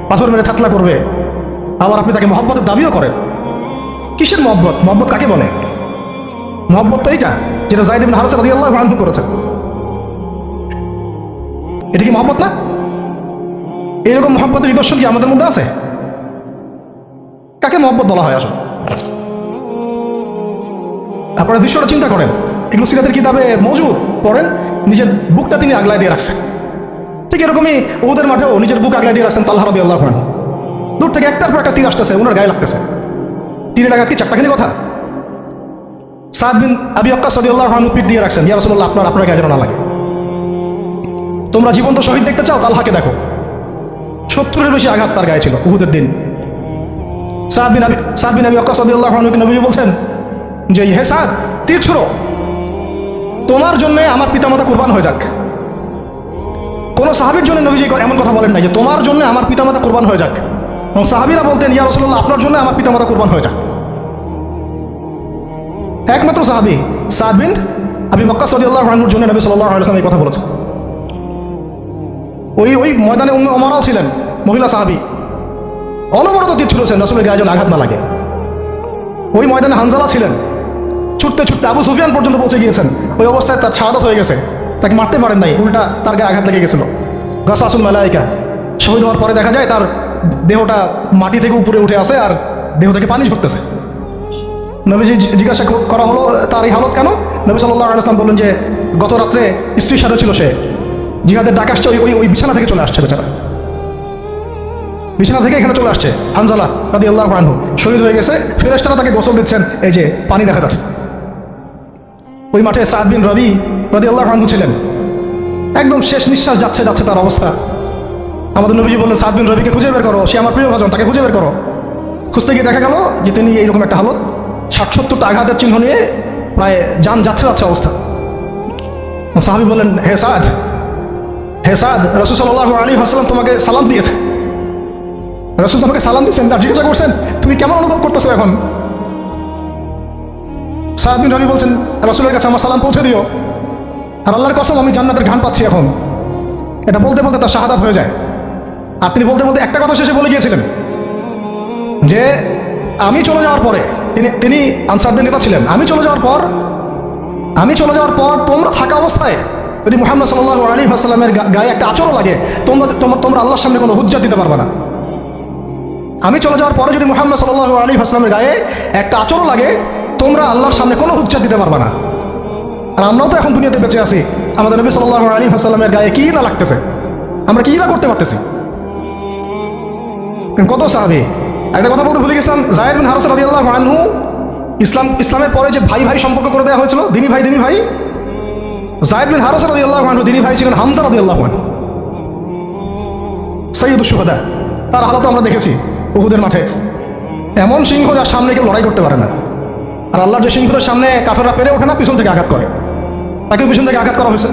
পাথর মেরে থাতলা করবে, আবার আপনি তাকে মহব্বতের দাবিও করেন? কিসের মহব্বত? মহব্বত কাকে বলে? মহব্বত তো এইটা যেটা যায়েদ ইবনে হারেসা রাদিয়াল্লাহু আনহু করেছেন। এটা কি মহব্বত না? এরকম মহব্বতের নিদর্শন কি আমাদের মধ্যে আছে? কাকে মহব্বত বলা হয় আসলে? আপনারা দৃশ্যটা চিন্তা করেন, এগুলো সিরাতের কিতাবে মজুদ, পড়েন, নিজের বুকটা তিনি আগলায় দিয়ে রাখছেন। ঠিক এরকমই ওদের মাঠেও নিজের বুক আগলায় দিয়ে রাখছেন তালহা রাদিয়াল্লাহু আনহু। দূর থেকে একটার পর একটা তীর আসতেছে, ওনার গায়ে লাগতেছে। তীরের আঘাত কি চারটাখানি কথা? সাদ বিন আবি ওয়াক্কাস রাদিয়াল্লাহু আনহু পিঠ দিয়ে রাখছেন, ইয়া রাসূলুল্লাহ আপনার গায়ে যেন না লাগে। তোমরা জীবন্ত শহীদ দেখতে চাও, তালহাকে দেখো। 70-এর বেশি আঘাত তার গায়ে ছিল উহুদের দিন। সাদ বিন আবি ওয়াক্কাস রাদিয়াল্লাহু আনহু নবী বলছেন যে হে সাদ, তীর ছুড়ো, তোমার জন্য আমার পিতামাতা কুরবান হয়ে যাক। কোন সাহাবীর জন্য নবীজি এমন কথা বলেন নাই যে তোমার জন্য আমার পিতামাতা কুরবান হয়ে যাক। এবং সাহাবীরা বলতেন ইয়া রাসূলুল্লাহ আপনার জন্য আমার পিতামাতা কুরবান হয়ে যাক। একমাত্র সাহাবী সাদ বিন আবি ওয়াক্কাস রাদিয়াল্লাহু আনহুর জন্য নবী সাল্লাল্লাহু আলাইহি ওয়াসাল্লাম এই কথা বলেছেন। ওই ময়দানে উম্মে ওমরাও ছিলেন, মহিলা সাহাবী, অনবরত তীর ছুড়েছেন রাসূলের গায়ে যেন আঘাত না লাগে। ওই ময়দানে হানজালা ছিলেন, ছুটতে ছুটতে আবু সুফিয়ান পর্যন্ত পৌঁছে গিয়েছেন। ওই অবস্থায় তার শাহাদাত হয়ে গেছে, তাকে মারতে পারেন নাই, উল্টা তার গায়ে আঘাত লেগে গেছিল। গাসাসুল মালাইকা, শহীদ হওয়ার পরে দেখা যায় তার দেহটা মাটি থেকে উপরে উঠে আসে আর দেহ থেকে পানি ঝরতেছে। নবীজি জিজ্ঞাসা করা হলো তার এই হালত কেন? নবী সাল্লাল্লাহু আলাইহি ওয়াসাল্লাম বললেন যে গত রাত্রে স্ত্রীর সাথে ছিল, সে জিহাদের ডাক আসছে, ওই বিছানা থেকে চলে আসছে বেচারা, বিছানা থেকে এখানে চলে আসছে। হানজালা রাদিয়াল্লাহু আনহু শহীদ হয়ে গেছে, ফেরেশতারা তাকে গোসল দিচ্ছেন, এই যে পানি দেখা যাচ্ছে। ওই মাঠে সাদ বিন রবি রাদিয়াল্লাহু আনহু ছিলেন, একদম শেষ নিঃশ্বাস যাচ্ছে তার অবস্থা। আমাদের নবীজি বললেন সাদ বিন রবিকে খুঁজে বের করো, সে আমার প্রিয় ভাজন, তাকে খুঁজে বের করো। খুঁজতে গিয়ে দেখা গেল যে তিনি এইরকম একটা হালত, 60-70টা আঘাতের চিহ্ন নিয়ে প্রায় যান যাচ্ছে অবস্থা। সাহাবী বললেন হে সাদ, রাসূল সাল্লাল্লাহু আলাইহি ওয়াসাল্লাম তোমাকে সালাম দিয়েছে। রাসূল তোমাকে সালাম দিয়েছেন, তার জিজ্ঞাসা করছেন তুমি কেমন অনুভব করতেছো এখন? সাদ বিন রবি বলছেন রাসূলের কাছে আমার সালাম পৌঁছে দিও, আর আল্লাহর কসম আমি জান্নাতের ঘ্রাণ পাচ্ছি এখন। এটা বলতে বলতে তার শাহাদাত হয়ে যায়। আর তিনি বলতে বলতে একটা কথা শেষে বলে গিয়েছিলেন যে আমি চলে যাওয়ার পরে, তিনি আনসারদের নেতা ছিলেন, আমি চলে যাওয়ার পর তোমরা থাকা অবস্থায় যদি মুহাম্মদ সাল্লাল্লাহু আলাইহি ওয়াসাল্লামের গায়ে একটা আচরও লাগে, তোমরা আল্লাহর সামনে কোনো হুজ্জাত দিতে পারবে না। আমি চলে যাওয়ার পরে যদি মুহাম্মদ সাল্লাল্লাহু আলাইহি ওয়াসাল্লামের গায়ে একটা আচরও লাগে, তোমরা আল্লাহর সামনে কোনো হুজ্জাত দিতে পারবে না। আর আমরাও তো এখন দুনিয়াতে বেঁচে আছি, আমাদের নবী সাল্লাল্লাহু আলাইহি ওয়াসাল্লামের গায়ে কি না লাগতেছে, আমরা কি না করতে পারতেছি। কত সাহাবী, একটা কথা বলতে ভুলে গেছিলাম, যায়েদ বিন হারেসা রাদিয়াল্লাহু আনহু ইসলামের পরে যে ভাই সম্পর্ক করে দেওয়া হয়েছিল, দিনী ভাই, যায়েদ বিন হারেসা রাদিয়াল্লাহু আনহু দিনী ভাই ছিলেন হামজা রাদিয়াল্লাহু আনহু, সাইয়্যিদুশ শুহাদা। তার হালত আমরা দেখেছি উহুদের মাঠে, এমন সিংহ যার সামনে কেউ লড়াই করতে পারে না। আর আল্লাহর যে সিংহদের সামনে কাফেররা পেরে ওঠে না, পিছন থেকে আঘাত করে, তাকেও পিছন থেকে আঘাত করা হয়েছে।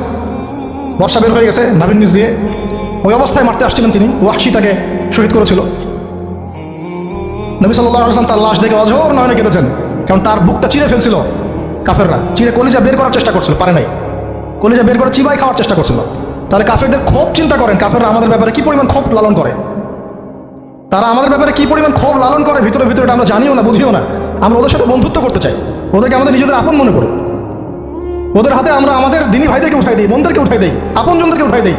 বর্ষা বের হয়ে গেছে নাভির নিচ দিয়ে, ওই অবস্থায় মারতে আসছিলেন তিনি, ওয়াহশী তাকে শহীদ করেছিল। নবী সাল্লাল্লাহু আলাইহি ওয়াসাল্লাম তার লাশ দেখে অঝোর নয়নে কেঁদেছেন, কারণ তার বুকটা চিরে ফেলছিল কাফেররা, চিরে কলিজা বের করার চেষ্টা করছিল, পারে নাই, কলিজা বের করে চিবাই খাওয়ার চেষ্টা করছিল। তাহলে কাফেরদের ক্ষোভ চিন্তা করেন, কাফেররা আমাদের ব্যাপারে কি পরিমাণ ক্ষোভ লালন করে, তারা আমাদের ব্যাপারে কি পরিমাণ ক্ষোভ লালন করে ভিতরে এটা আমরা জানিও না, বুঝিও না। আমরা ওদের সাথে বন্ধুত্ব করতে চাই, ওদেরকে আমাদের নিজেদের আপন মনে করি, ওদের হাতে আমরা আমাদের দিনী ভাইদেরকে উঠাই দিই, বোনদেরকে উঠাই দিই, আপনজনদেরকে উঠাই দিই।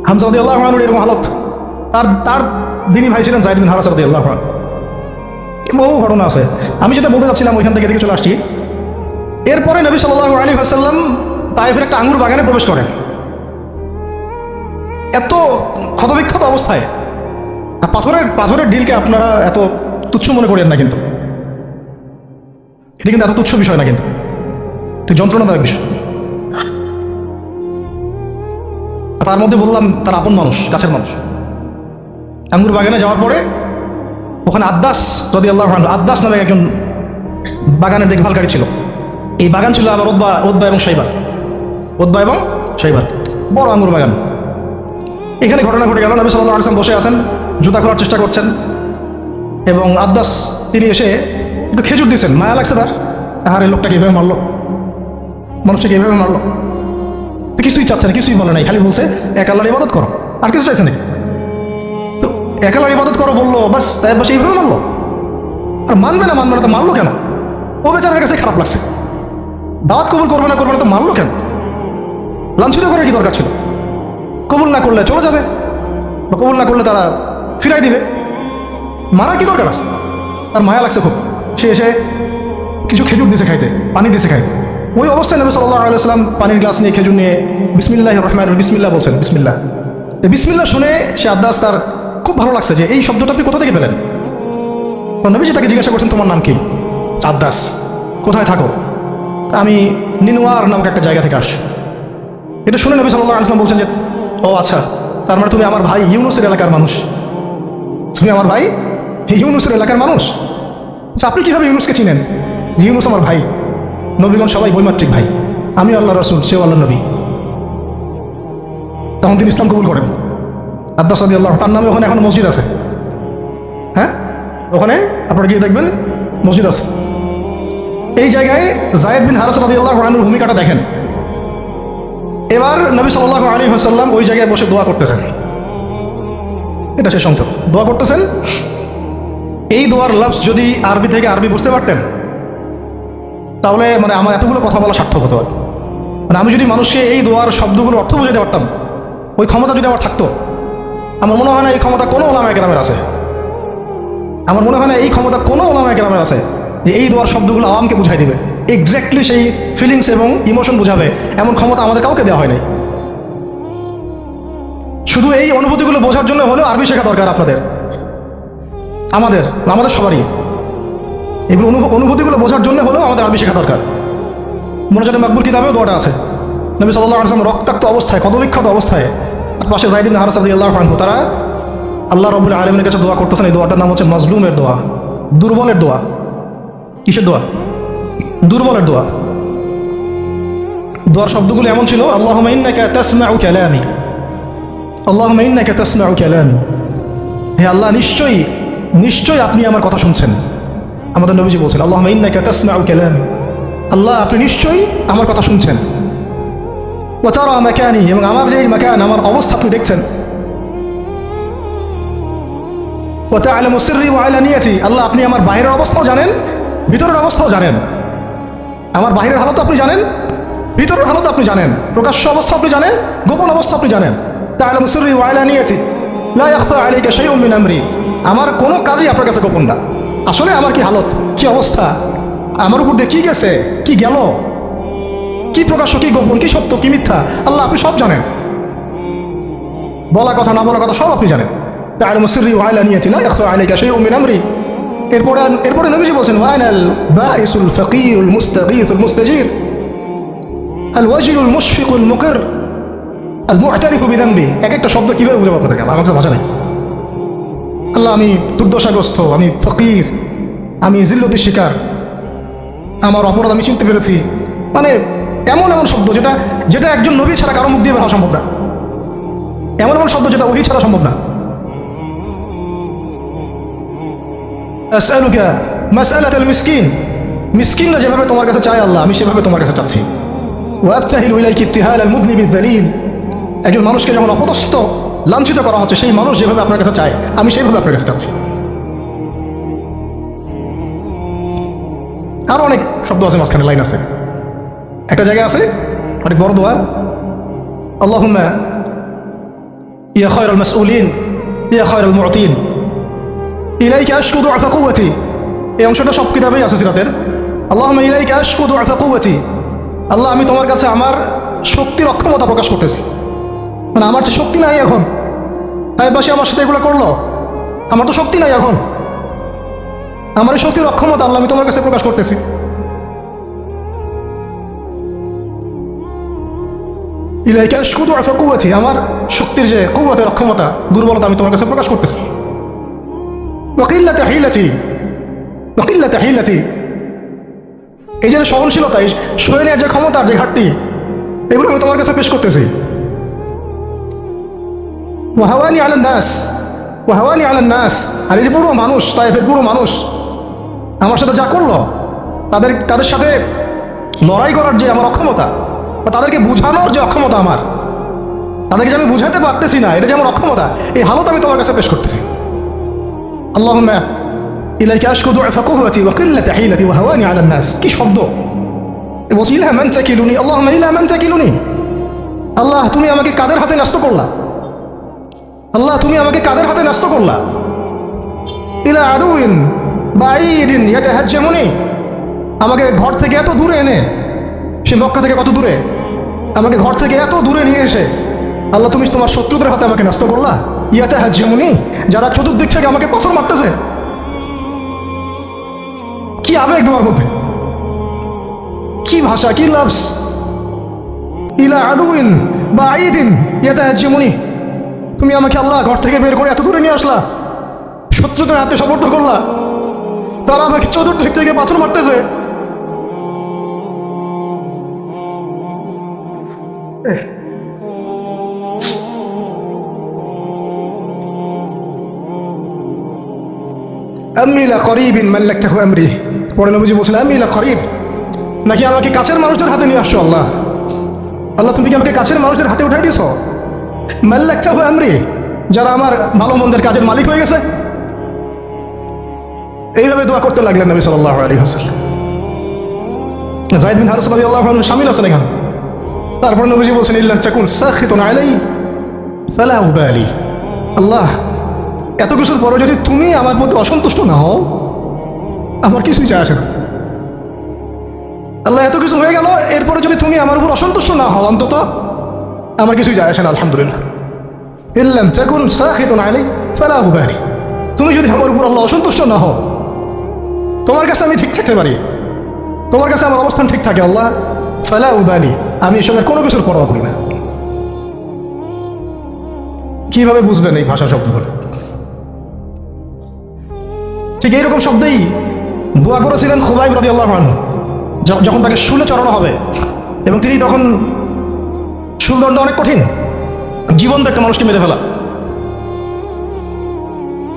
হামজা রাদিয়াল্লাহু আনহুর এরকম হালত। তার দিনী ভাই ছিলেন যায়েদ বিন হারেসা রাদিয়াল্লাহু আনহু। বহু ঘটনা আছে, আমি যেটা বলতে চাচ্ছিলাম ওইখান থেকে এদিকে চলে আসছি। এরপরে নবী সাল্লাল্লাহু আলাইহি ওয়াসাল্লাম তায়েফের একটা আঙ্গুর বাগানে প্রবেশ করেন, এত ক্ষতবিক্ষত অবস্থায়। আর পাথরের ডিলকে আপনারা এত তুচ্ছ মনে করেন না, কিন্তু এটা কিন্তু এত তুচ্ছ বিষয় না, কিন্তু ঠিক যন্ত্রণাদায়ক বিষয়। তার মধ্যে বললাম তার আপন মানুষ, কাছের মানুষ। আঙ্গুর বাগানে যাওয়ার পরে ওখানে আদ্দাস রাদিয়াল্লাহু আনহু, আদ্দাস নামে একজন বাগানের দেখভালকারী ছিল। এই বাগান ছিল আবার ওতবা এবং শাইবার, বড় আঙ্গুর বাগান। এখানে ঘটনা ঘটে গেল, নবী সাল্লাল্লাহু আলাইহি ওয়াসাল্লাম বসে আছেন, জুতা খোলার চেষ্টা করছেন, এবং আদ্দাস তিনি এসে একটু খেজুর দিয়েছেন। মায়া লাগছে তার, আর এই লোকটাকে এইভাবে মারলো, মানুষটাকে এইভাবে মারলো। তো কিছুই চাচ্ছে না, কিছুই বলে নাই, খালি বলছে এক আল্লাহর ইবাদত করো, আর কিছু চাইছে নাকি। তো এক আল্লাহর ইবাদত করো বললো, বাস তাই বসে এইভাবে মারলো। আর মানবে না তো মারলো কেন? ও বেচারের কাছে খারাপ লাগছে, দাওয়াত কবুল করবে না তো মারলো কেন? লাঞ্ছিত করার কি দরকার ছিল? কবুল না করলে চলে যাবে, বা কবুল না করলে তারা ফিরাই দিবে, মারার কি দরকার আছে? তার মায়া লাগছে খুব, সে এসে কিছু খেজুর দিছে খাইতে, পানি দিছে খাইতে। ওই অবস্থায় নবী সাল্লাল্লাহু আলাইহি ওয়াসাল্লাম পানির গ্লাস নিয়ে খেজুর নিয়ে বিসমিল্লাহির রহমানির রহিম, বিসমিল্লাহ বলছেন। বিসমিল্লাহ শুনে সে আদ্দাস, তার খুব ভালো লাগছে যে এই শব্দটা আপনি কোথা থেকে পেলেন। তো নবীজি তাকে জিজ্ঞাসা করছেন, তোমার নাম কি? আদ্দাস। কোথায় থাকো? আমি নিনওয়ার নামক একটা জায়গা থেকে আসছি। এটা শুনে নবী সাল্লাল্লাহু আলাইহি ওয়াসাল্লাম বলছেন যে, ও আচ্ছা, তার মানে তুমি আমার ভাই ইউনুসের এলাকার মানুষ। তুমি আমার ভাই ইউনুসের এলাকার মানুষ। আপনি কিভাবে ইউনুসকে চিনেন? ইউনুস আমার ভাই, নবীগণ সবাই বৈমাত্রিক ভাই, আমি আল্লাহ রসুল, সেও আল্লাহ নবী। তখন তিনি ইসলাম কবুল করেন। আদ্দাস রাদিয়াল্লাহু, তার নামে ওখানে এখন মসজিদ আছে। হ্যাঁ, ওখানে আপনারা গিয়ে দেখবেন মসজিদ আছে। এই জায়গায় যায়েদ বিন হারেসা রাদিয়াল্লাহু আনহুর ভূমিকাটা দেখেন। এবার নবী সাল্লাল্লাহু আলাইহি ওয়াসাল্লাম ওই জায়গায় বসে দোয়া করতেছেন। এটা শেষ অংশ, দোয়া করতেছেন। এই দোয়ার লফজ যদি আরবি থেকে আরবি বুঝতে পারতেন, তাহলে মানে আমার এতগুলো কথা বলা সার্থক হতো। মানে আমি যদি মানুষকে এই দোয়ার শব্দগুলোর অর্থ বুঝাতে পারতাম, ওই ক্ষমতা যদি আমার থাকতো, আমার মনে হয় না এই ক্ষমতা কোনো ওলামায়ে কেরামের আছে। আমার মনে হয় না এই ক্ষমতা কোনো ওলামায়ে কেরামের আছে যে এই দোয়ার শব্দগুলো আওয়ামকে বুঝাই দিবে, এক্স্যাক্টলি সেই ফিলিংস এবং ইমোশন বুঝাবে, এমন ক্ষমতা আমাদের কাউকে দেওয়া হয় নাই। শুধু এই অনুভূতিগুলো বোঝার জন্য হলেও আরবি শেখা দরকার আপনাদের, আমাদের সবারই। এগুলো অনুভূতিগুলো বোঝার জন্য হলেও আমাদের আরবি শেখা দরকার। মোনাজাতে মাকবুল কিতাবেও দোয়াটা আছে। নবী সাল্লাল্লাহু আলাইহি ওয়াসাল্লাম রক্তাক্ত অবস্থায়, ক্ষতবিক্ষত অবস্থায়, তার পাশে যায়েদ বিন হারেসা রাদিয়াল্লাহু আনহু, তারা আল্লাহ রাব্বুল আলামিনের কাছে দোয়া করতেছেন। এই দোয়াটার নাম হচ্ছে মাজলুমের দোয়া, দুর্বলের দোয়া। কিসের দোয়া? দুর্বলের দোয়া। দোয়ার শব্দগুলো এমন ছিল, আল্লাহুম্মা ইন্নাকা তাসমাউ কালামি, আল্লাহুম্মা ইন্নাকা তাসমাউ কালামি, হে আল্লাহ, নিশ্চয়ই আপনি আমার কথা শুনছেন। আমাদের নবীজি বলছেন, আল্লাহুম্মা ইন্নাকা তাসমাউ কালামি, আল্লাহ আপনি নিশ্চয়ই আমার কথা শুনছেন। ওয়া তারা মাকানি, এবং আমার যে মাকান, আমার অবস্থা আপনি দেখছেন। ওয়া তা'লামু সিররি ওয়া আলানিয়াতি, আল্লাহ আপনি আমার বাইরের অবস্থাও জানেন, ভিতরের অবস্থাও জানেন। আমার বাইরের হালত আপনি জানেন, ভিতরের হালত আপনি জানেন, প্রকাশ্য অবস্থা আপনি জানেন, গোপন অবস্থা আপনি জানেন। তা'লামু সিররি ওয়া আলানিয়াতি লা ইয়াখফা আলাইকা শাইউন মিন আমরি, আমার কোনো কাজই আপনার কাছে গোপন না। আসলে আমার কি হালত, কি অবস্থা, আমার উপর দিয়ে কি গেছে, কি গেল, কি প্রকাশ্য, কি গোপন, কি সত্য, কি মিথ্যা, আল্লাহ আপনি সব জানেন। বলা কথা না বলা কথা সব আপনি জানেন। তা'লামু সিররি ওয়া আলানিয়াতি লা ইয়াখফা আলাইকা শাইউন মিন আমরি। এরপরে নবীজি বলছেন, ওয়ানাল বাঈসুল ফাকিরুল মুস্তাগীথুল মুস্তাজির আল ওয়াজিলুল মুশফিকুল মুকির আল মু'তারিফু বিযামবি। এক একটা শব্দ কিভাবে বুঝাবো আপনাদেরকে, আমার কাছে ভাষা নেই। আল্লাহ আমি দুর্দশাগ্রস্ত, আমি ফকির, আমি জিল্লতির শিকার, আমার অপরাধ আমি চিনতে পেরেছি। মানে এমন শব্দ যেটা একজন নবী ছাড়া কারো মুখ দিয়ে বের হওয়া সম্ভব না, এমন শব্দ যেটা ওহী ছাড়া সম্ভব না। আসআলুকা মাসআলাতাল মিসকিন, মিসকিনরা যেভাবে তোমার কাছে চায় আল্লাহ, আমি সেভাবে তোমার কাছে চাচ্ছি। ওয়া আবতাহিলু ইলাইকা ইবতিহালাল মুযনিবিয যালিল, একজন মানুষকে যখন অপদস্থ, লাঞ্ছিত করা হচ্ছে, সেই মানুষ যেভাবে আপনার কাছে চায়, আমি সেইভাবে আপনার কাছে চাচ্ছি। আরো অনেক শব্দ আছে, মাঝখানে লাইন আছে। একটা জায়গায় আছে অনেক বড় দোয়া, আল্লাহুম্মা ইয়া খায়রাল মাসউলিন ইয়া খায়রাল মু'তিন ইলাইকা আশকু দুআফা কুওয়াতি। এই অংশটা সব কিতাবেই আছে সিরাতের। আল্লাহুম্মা ইলাইকা আশকু দুআফা কুওয়াতি, আল্লাহ আমি তোমার কাছে আমার শক্তির অক্ষমতা প্রকাশ করতেছি। মানে আমার যে শক্তি নাই এখন, তাই বাসী আমার সাথে এগুলো করলো, আমার তো শক্তি নাই এখন, আমার এই শক্তির অক্ষমতা আল্লাহ আমি তোমার কাছে প্রকাশ করতেছি। ইলাইকা আশকু দুআফা কুওয়াতি, আমার শক্তির যে কুওয়াতের অক্ষমতা, দুর্বলতা আমি তোমার কাছে প্রকাশ করতেছি। ওয়া কিল্লাতা হিলাতি, ওয়া কিল্লাতা হিলাতি, এই যে সহনশীলতা, এই শরীরের যে ক্ষমতার যে ঘাটতি, এগুলো আমি তোমার কাছে পেশ করতেছি। ওয়াহাওয়ানি আলান নাস, ওয়াহাওয়ানি আলান নাস, আর এই যে পুরো মানুষ, তায়েফের পুরো মানুষ আমার সাথে যা করলো, তাদের সাথে লড়াই করার যে আমার অক্ষমতা, বা তাদেরকে বুঝানোর যে অক্ষমতা আমার, তাদেরকে যে আমি বুঝাতে পারতেছি না, এটা যে আমার অক্ষমতা, এই হালত আমি তোমার কাছে পেশ করতেছি। আল্লাহুম্মা ইলাইকা আশকু দুআফা কুওয়াতি ওয়া কিল্লাতা হিলাতি ওয়া হাওয়ানি আলান নাস। কি শব্দ! বলছি ইলা মান তাকিলুনি, আল্লাহুম্মা ইলা মান তাকিলুনি, আল্লাহ তুমি আমাকে কাদের হাতে ন্যস্ত করলা, আল্লাহ তুমি আমাকে কাদের হাতে ন্যস্ত করলা। ইলা আদুইন বাঈদিন ইয়াতাহাজ্জামুনি, আমাকে ঘর থেকে এত দূরে এনে, সে মক্কা থেকে কত দূরে, আমাকে ঘর থেকে এত দূরে নিয়ে এসে আল্লাহ তুমি তোমার শত্রুদের হাতে আমাকে ন্যস্ত করলা। ইয়াতাহাজ্জামুনি, যারা চতুর্দিক থেকে আমাকে পাথর মারতেছে। কি আবেগ তোমার মধ্যে, কি ভাষা, কি লাফজ! ইলা আদুইন বাঈদিন ইয়াতাহাজ্জামুনি, তুমি আমাকে আল্লাহ ঘর থেকে বের করে এত দূরে নিয়ে আসলা, শত্রুদের হাতে সমর্থ করলা, তারা আমাকে চতুর্দিক থেকে পাথর মারতেছে। আম্মি লা করিবিন মাল্লাকতাহু আমরি, পরে নবীজি বলছেন আম্মি লা করিব, নাকি আমাকে কাছের মানুষদের হাতে নিয়ে আসছো আল্লাহ, আল্লাহ তুমি কি আমাকে কাছের মানুষদের হাতে উঠাই দিয়েছ। মাল্লাকতাহু আমরি, যারা আমার ভালো মন্দের কাজের মালিক হয়ে গেছে। এইভাবে দোয়া করতে লাগলেন নবী সাল্লাল্লাহু আলাইহি ওয়াসাল্লাম। যায়েদ বিন হারিসা রাদিয়াল্লাহু আনহু শামিল আছেন এখানে। তারপর নবীজি বলছেন ইল্লাম তাকুন সাখিতুন আলাই ফালা উবালি, আল্লাহ এত কিছুর পরে যদি তুমি আমার প্রতি অসন্তুষ্ট না হও, আমার কিছুই যায় আসে না। আল্লাহ এত কিছু হয়ে গেল, এরপরে যদি তুমি আমার উপর অসন্তুষ্ট না হও, অন্তত আমার কিছুই যায় আসে না, আলহামদুলিল্লাহ। ইল্লাম তাকুন সাখিতুন আলাই ফালা উবালি, তুমি যদি আমার উপর আল্লাহ অসন্তুষ্ট না হও, তোমার কাছে আমি ঠিক থাকতে পারি, তোমার কাছে আমার অবস্থান ঠিক থাকে আল্লাহ, ফালা উবালি, আমি এসবের কোনো কিছুর পরোয়া করি না। কিভাবে বুঝবেন এই ভাষা শব্দগুলো? ঠিক এইরকম শব্দেই দোয়া করেছিলেন খুবাইব রাদিয়াল্লাহু আনহু, যখন তাকে শুলে চড়ানো হবে, এবং তিনি তখন শুলদণ্ড অনেক কঠিন, জীবন্ত একটা মানুষকে মেরে ফেলা,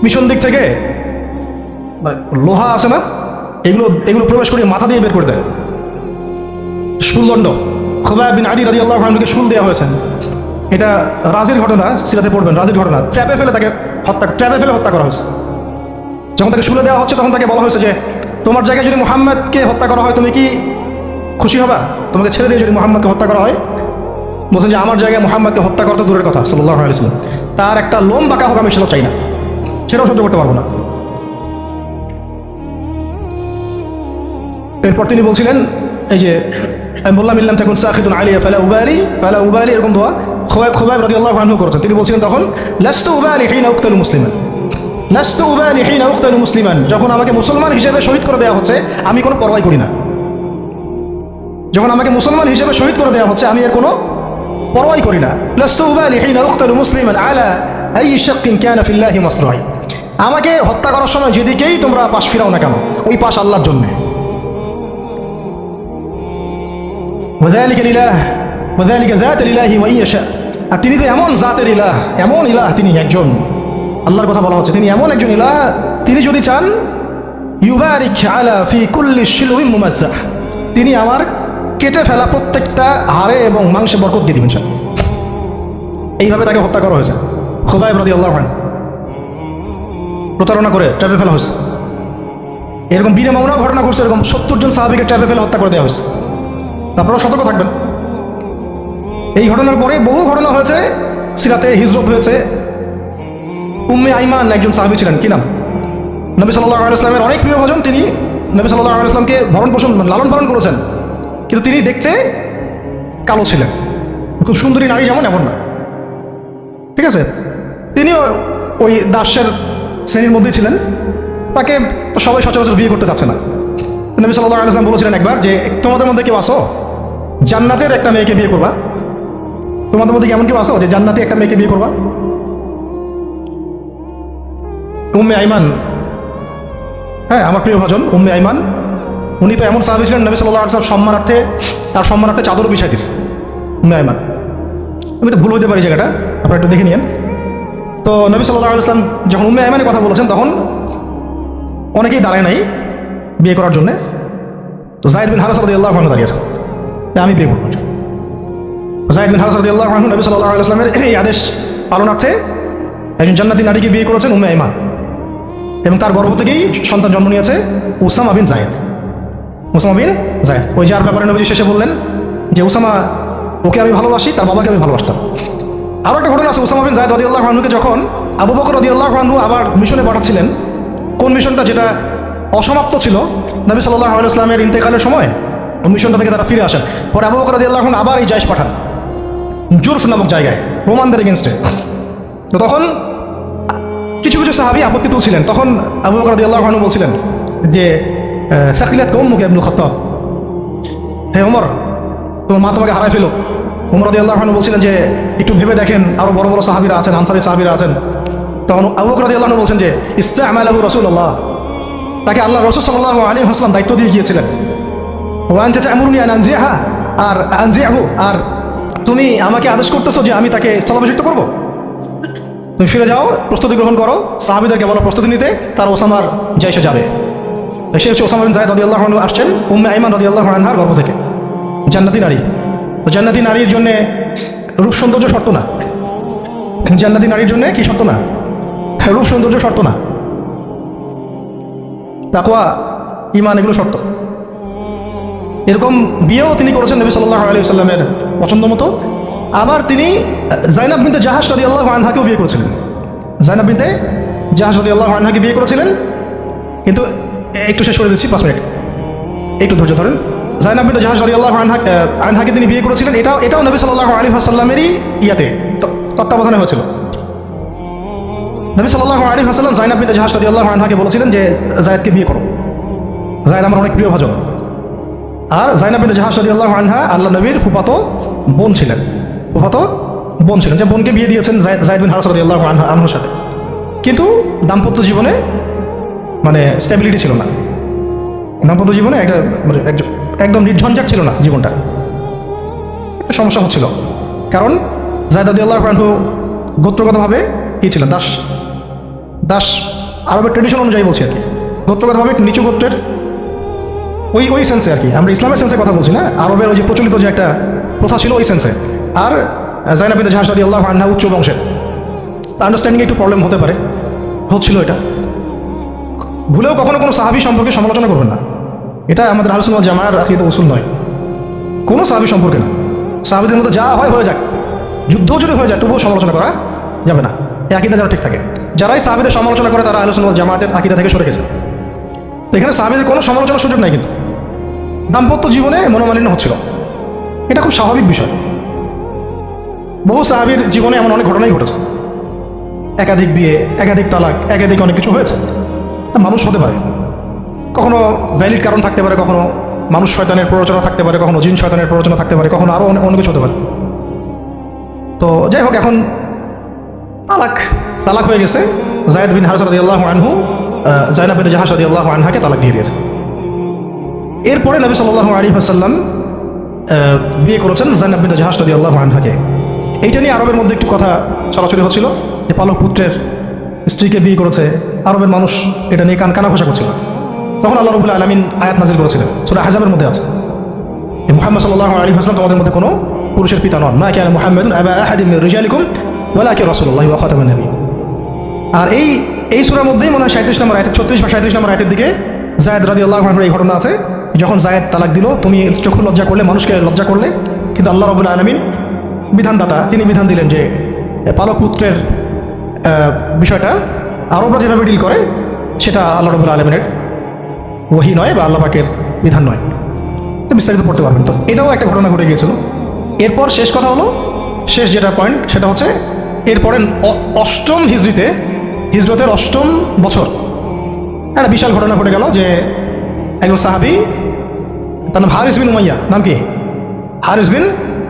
পিছন দিক থেকে লোহা আছে না, এগুলো প্রবেশ করে মাথা দিয়ে বের করে দেয়। শুলদণ্ড খুবাইব বিন আদি রাদিয়াল্লাহু আনহুকে শুল দেওয়া হয়েছে। এটা রাজির ঘটনা, সিরাতে পড়বেন, রাজির ঘটনা। ট্র্যাপে ফেলে হত্যা করা হয়েছে। যখন তাকে শুলে দেওয়া হচ্ছে, তখন তাকে বলা হয়েছে যে তোমার জায়গায় যদি মুহাম্মদকে হত্যা করা হয়, তুমি কি খুশি হবা? তোমাকে ছেড়ে দিয়ে যদি মুহাম্মদকে হত্যা করা হয়? বলছেন যে আমার জায়গায় মুহাম্মদকে হত্যা করা তো দূরের কথা, সাল্লাল্লাহু আলাইহি ওয়াসাল্লাম, তার একটা লোম বাঁকা হোক আমি সেটাও চাই না, সেটাও সহ্য করতে পারবো না। এরপর তিনি বলছিলেন, এই যে আমি বললাম ইল্লাম তাকুন সাখিতুন আলাইয়া ফালা উবালি, এরকম দোয়া খুবাইব রাদিয়াল্লাহু আনহু করেছেন। তিনি বলছিলেন তখন লাস্তু উবালি হিনা উক্তালু মুসলিমান, লাস্তু উবালি হিনা উক্তালু মুসলিমান, যখন আমাকে মুসলমান হিসেবে শহীদ করে দেওয়া হচ্ছে আমি কোনো পরোয়া করি না। যখন আমাকে মুসলমান হিসেবে শহীদ করে দেওয়া হচ্ছে আমি এর কোনো পরোয়াই করি না। লাস্তু উবালি হিনা উক্তালু মুসলিমান আলা আই শাক্কিন কানা ফিল্লাহি মাসরাই, আমাকে হত্যা করার সময় যেদিকেই তোমরা পাশ ফিরাও না কেন, ওই পাশ আল্লাহর জন্য। ওয়াযালিকা লিলাহ ওয়াযালিকা যাতুল ইলাহি ওয়া ইয়াশা, আর তিনি তো এমন জাতের ইলাহ, এমন ইলাহ, তিনি একজন, আল্লাহর কথা বলা হচ্ছে, তিনি এমন একজন ইলাহ, তিনি যদি চান ইউবারিক আলা ফি কুল্লি শিলউইন মুমাজ্জাহ, তিনি আমার কেটে ফেলা প্রত্যেকটা হাড়ে এবং মাংসে বরকত দিয়ে দিবেন। এইভাবে তাকে হত্যা করা হয়েছে। খুবাইব রাদিয়াল্লাহু আনহু প্রতারণা করে ট্র্যাপে ফেলা হয়েছে। এরকম বীরে মামুনাও ঘটনা ঘটছে, এরকম 70 জন সাহাবীকে ট্র্যাপে ফেলে হত্যা করে দেওয়া হয়েছে। আপনারা সতর্ক থাকবেন। এই ঘটনার পরে বহু ঘটনা হয়েছে, সিরাতে হিজরত হয়েছে। উম্মে আইমান একজন সাহাবী ছিলেন, কি নাম? নবী সাল্লাল্লাহু আলাইহি ওয়াসাল্লামের অনেক প্রিয় ভজন, তিনি নবী সাল্লাল্লাহু আলাইহি ওয়াসাল্লামকে ভরণ পোষণ লালন পালন করেছেন, কিন্তু তিনি দেখতে কালো ছিলেন। খুব সুন্দরী নারী যেমন এমন না, ঠিক আছে। তিনিও ওই দাসের শ্রেণীর মধ্যেই ছিলেন। তাকে সবাই সচরাচর বিয়ে করতে চাচ্ছে না। নবী সাল্লাল্লাহু আলাইহি ওয়াসাল্লাম বলেছিলেন একবার যে তোমাদের মধ্যে কেউ আসো জান্নাতের একটা মেয়েকে বিয়ে করবা? তোমাদের মধ্যে কেমন কেউ আসো যে জান্নাতি একটা মেয়েকে বিয়ে করবা? উম্মে আইমান, হ্যাঁ আমার প্রিয় ভাজন উম্মে আইমান, উনি তো এমন সাহাবী ছিলেন, নবী সাল্লাল্লাহু আলাইহি ওয়াসাল্লাম সম্মানার্থে তার সম্মানার্থে চাদরও বিছাই দিয়েছে। উম্মে আইমান, আমি একটু ভুল হতে পারি জায়গাটা, আপনারা একটু দেখে নিন। তো নবী সাল্লাল্লাহু আলাইহি ওয়াসাল্লাম যখন উম্মে আইমানের কথা বলেছেন তখন অনেকেই দাঁড়ায় নাই বিয়ে করার জন্যে। তো যায়েদ বিন হারেসা রাদিয়াল্লাহু আনহু দাঁড়িয়েছেন, আমি বিয়ে করব। যায়েদ বিন হারেসা রাদিয়াল্লাহু আনহু নবী সাল্লাল্লাহু আলাইহি ওয়াসাল্লামের এই আদেশ পালনার্থে একজন জান্নাতি নারীকে বিয়ে করেছেন, উম্মে আইমান, এবং তার গর্ভ থেকেই সন্তান জন্ম নিয়েছে উসামা বিন যায়েদ। উসামা বিন যায়েদ, ওই যার ব্যাপারে নবীজি শেষে বললেন যে উসামা, ওকে আমি ভালোবাসি, তার বাবাকে আমি ভালোবাসতাম। আরও একটা ঘটনা আছে, উসামা বিন যায়েদ রাদিয়াল্লাহু আনহুকে যখন আবু বকর রাদিয়াল্লাহু আনহু আবার মিশনে পাঠাচ্ছিলেন, কোন মিশনটা যেটা অসমাপ্ত ছিল নবী সাল্লাল্লাহু আলাইহি ওয়াসাল্লামের ইন্তেকালের সময়, ওই মিশনটা থেকে তারা ফিরে আসেন। পরে আবু বকর রাদিয়াল্লাহু আনহু আবার এই জায়েশ পাঠান জুরফ নামক জায়গায় রোমানদের এগেনস্টে। তো তখন কিছু কিছু সাহাবী আপত্তি তুলছিলেন। তখন আবু বকর রাদিয়াল্লাহু আনহু বলছিলেন যে সাকিলাত উম্মুকা ইবনুল খাত্তাব, হে ওমর তোমার মা তোমাকে হারায় ফেলো। ওমর রাদিয়াল্লাহু আনহু বলছিলেন যে একটু ভেবে দেখেন, আরো বড় বড় সাহাবীরা আছেন, আনসারী সাহাবীরা আছেন। তখন আবু বকর রাদিয়াল্লাহু আনহু বলছেন যে ইস্তা'মালাহু রাসূলুল্লাহ, তাকে আল্লাহ রাসূল সাল্লাল্লাহু আলাইহি ওয়াসাল্লাম দায়িত্ব দিয়ে গিয়েছিলেন। ওয়া আনতা তা'মুরুনি আন আনজিহা, আর আনজিহু, আর তুমি আমাকে আদেশ করতেছো যে আমি তাকে স্থলাভিষিক্ত করব? তুমি ফিরে যাও, প্রস্তুতি গ্রহণ করো, সাহাবীদেরকে বলো প্রস্তুতি নিতে, তার ওসামার জায়সে যাবে। সে হচ্ছে ওসামা বিন যায়েদ রাদিয়াল্লাহু আনহু, আসছেন উম্মে আইমান রাদিয়াল্লাহু আনহার গর্ভ থেকে, জান্নাতি নারী। তো জান্নাতি নারীর জন্য রূপ সৌন্দর্য শর্ত না। জান্নাতি নারীর জন্য কি শর্ত না? রূপ সৌন্দর্য শর্ত না, তাকওয়া ঈমান এগুলো শর্ত। এরকম বিয়েও তিনি করেছেন নবী সাল্লাল্লাহু আলাইহি ওয়াসাল্লামের পছন্দ মতো। আবার তিনি যায়নাব বিনতে জাহাশ রাদিয়াল্লাহু আনহাকেও বিয়ে করেছিলেন। যায়নাব বিনতে জাহাশ রাদিয়াল্লাহু আনহাকে বিয়ে করেছিলেন, কিন্তু একটু শেষ করে দিচ্ছি, 5 মিনিট একটু ধৈর্য ধরেন। যায়নাব বিনতে জাহাশ রাদিয়াল্লাহু আনহাকে তিনি বিয়ে করেছিলেন, এটাও নবী সাল্লাল্লাহু আলাইহি ওয়াসাল্লামেরই তত্ত্বাবধানে হয়েছিল। নবী সাল্লাল্লাহু আলাইহি ওয়াসাল্লাম যায়নাব বিনতে জাহাশ রাদিয়াল্লাহু আনহাকে বলেছিলেন যে যায়েদকে বিয়ে করো, যায়েদ আমার অনেক প্রিয় ভাজন। আর যায়নাব বিনতে জাহাশ রাদিয়াল্লাহু আনহা আল্লাহ নবীর ফুফাতো বোন ছিলেন, যে বোনকে বিয়ে দিয়েছেন যায়েদ বিন হারেসা রাদিয়াল্লাহু আনহুর সাথে। কিন্তু দাম্পত্য জীবনে মানে স্টেবিলিটি ছিল না, দাম্পত্য জীবনে একদম নির্ঝঞ্ঝাট ছিল না জীবনটা, একটা সমস্যা হচ্ছিল। কারণ যায়েদ রাদিয়াল্লাহু আনহু গোত্রগতভাবে কি ছিলেন? দাস। আরবের ট্রেডিশন অনুযায়ী বলছি আর কি, গোত্রগতভাবে নিচু গোত্রের ওই সেন্সে আর কি, আমরা ইসলামের সেন্সে কথা বলছি না, আরবের ওই যে প্রচলিত যে একটা প্রথা ছিল ওই সেন্সে। আর যায়নাব বিনতে জাহাশ রাদিয়াল্লাহু আনহা উচ্চ বংশের, আন্ডারস্ট্যান্ডিং একটু প্রবলেম হতে পারে, হচ্ছিল এটা। ভুলেও কখনো কোনো সাহাবী সম্পর্কে সমালোচনা করবেন না, এটা আমাদের আহলে সুন্নাত ওয়াল জামায়ার আকীদা উসুল নয়। কোনো সাহাবী সম্পর্কে না, সাহাবীদের মধ্যে যা হয় হয়ে যাক, যুদ্ধ যদি হয়ে যায় তবুও সমালোচনা করা যাবে না, এই আকীদা যেন ঠিক থাকে। যারাই সাহাবীদের সমালোচনা করে তারা আহলে সুন্নাত ওয়াল জামায়াতের আকীদা থেকে সরে গেছে। তো এখানে সাহাবীদের কোনো সমালোচনার সুযোগ নাই, কিন্তু দাম্পত্য জীবনে মনোমালিন্য হচ্ছিল, এটা খুব স্বাভাবিক বিষয়। বহু সাহাবীর জীবনে এমন অনেক ঘটনাই ঘটেছে, একাধিক বিয়ে, একাধিক তালাক, একাধিক অনেক কিছু হয়েছে। মানুষ হতে পারে, কখনো ভ্যালিড কারণ থাকতে পারে, কখনো মানুষ শয়তানের প্ররোচনা থাকতে পারে, কখনো জিন শয়তানের প্ররোচনা থাকতে পারে, কখনো আরও অনেক কিছু হতে পারে। তো যাই হোক, এখন তালাক হয়ে গেছে। যায়েদ বিন হারেসা রাদিয়াল্লাহু আনহু যায়নাব বিনতে জাহাশ রাদিয়াল্লাহু আনহাকে তালাক দিয়ে দিয়েছে। এরপরে নবী সাল্লাল্লাহু আলাইহি ওয়াসাল্লাম বিয়ে করেছেন যায়নাব বিনতে জাহাশ রাদিয়াল্লাহু আনহাকে। এইটা নিয়ে আরবের মধ্যে একটু কথা ছড়াছড়ি হচ্ছিল যে পালক পুত্রের স্ত্রীকে বিয়ে করেছে, আরবের মানুষ এটা নিয়ে কানাঘোষা করছিল। তখন আল্লাহ রাব্বুল আলামিন আয়াত নাযিল করেছিলেন, সূরা আহজাবের মধ্যে আছে, মুহাম্মদ সাল্লাল্লাহু আলাইহি ওয়াসাল্লাম তোমাদের মধ্যে কোনো পুরুষের পিতা নন, মা কানা মুহাম্মাদুন আবা আহাদিন মির রিজালিকুম ওয়ালাকিন রাসূলুল্লাহি ওয়া খাতামান নবী। আর এই সূরার মধ্যেই মনে হয় 37 নম্বর আয়াত, 36 বা 37 নম্বর আয়াতের দিকে যায়েদ রাদিয়াল্লাহু আনহুর এই ঘটনা আছে। যখন যায়েদ তালাক দিল, তুমি চক্ষু লজ্জা করলে, মানুষকে লজ্জা করলে, কিন্তু আল্লাহ রাব্বুল আলামিন বিধানদাতা, তিনি বিধান দিলেন যে পালক পুত্রের বিষয়টা আরবরা যেভাবে ডিল করে সেটা আল্লাহ রাব্বুল আলামিনের ওহী নয় বা আল্লাহ পাকের বিধান নয়। এটা বিস্তারিত পড়তে পারবেন। তো এটাও একটা ঘটনা ঘটে গিয়েছিল। এরপর শেষ কথা হলো, শেষ যেটা পয়েন্ট সেটা হচ্ছে এরপরে অষ্টম হিজরতের অষ্টম বছর একটা বিশাল ঘটনা ঘটে গেল যে একজন সাহাবী, তার নাম হারিস বিন উমাইয়া, নাম কি? হারিস বিন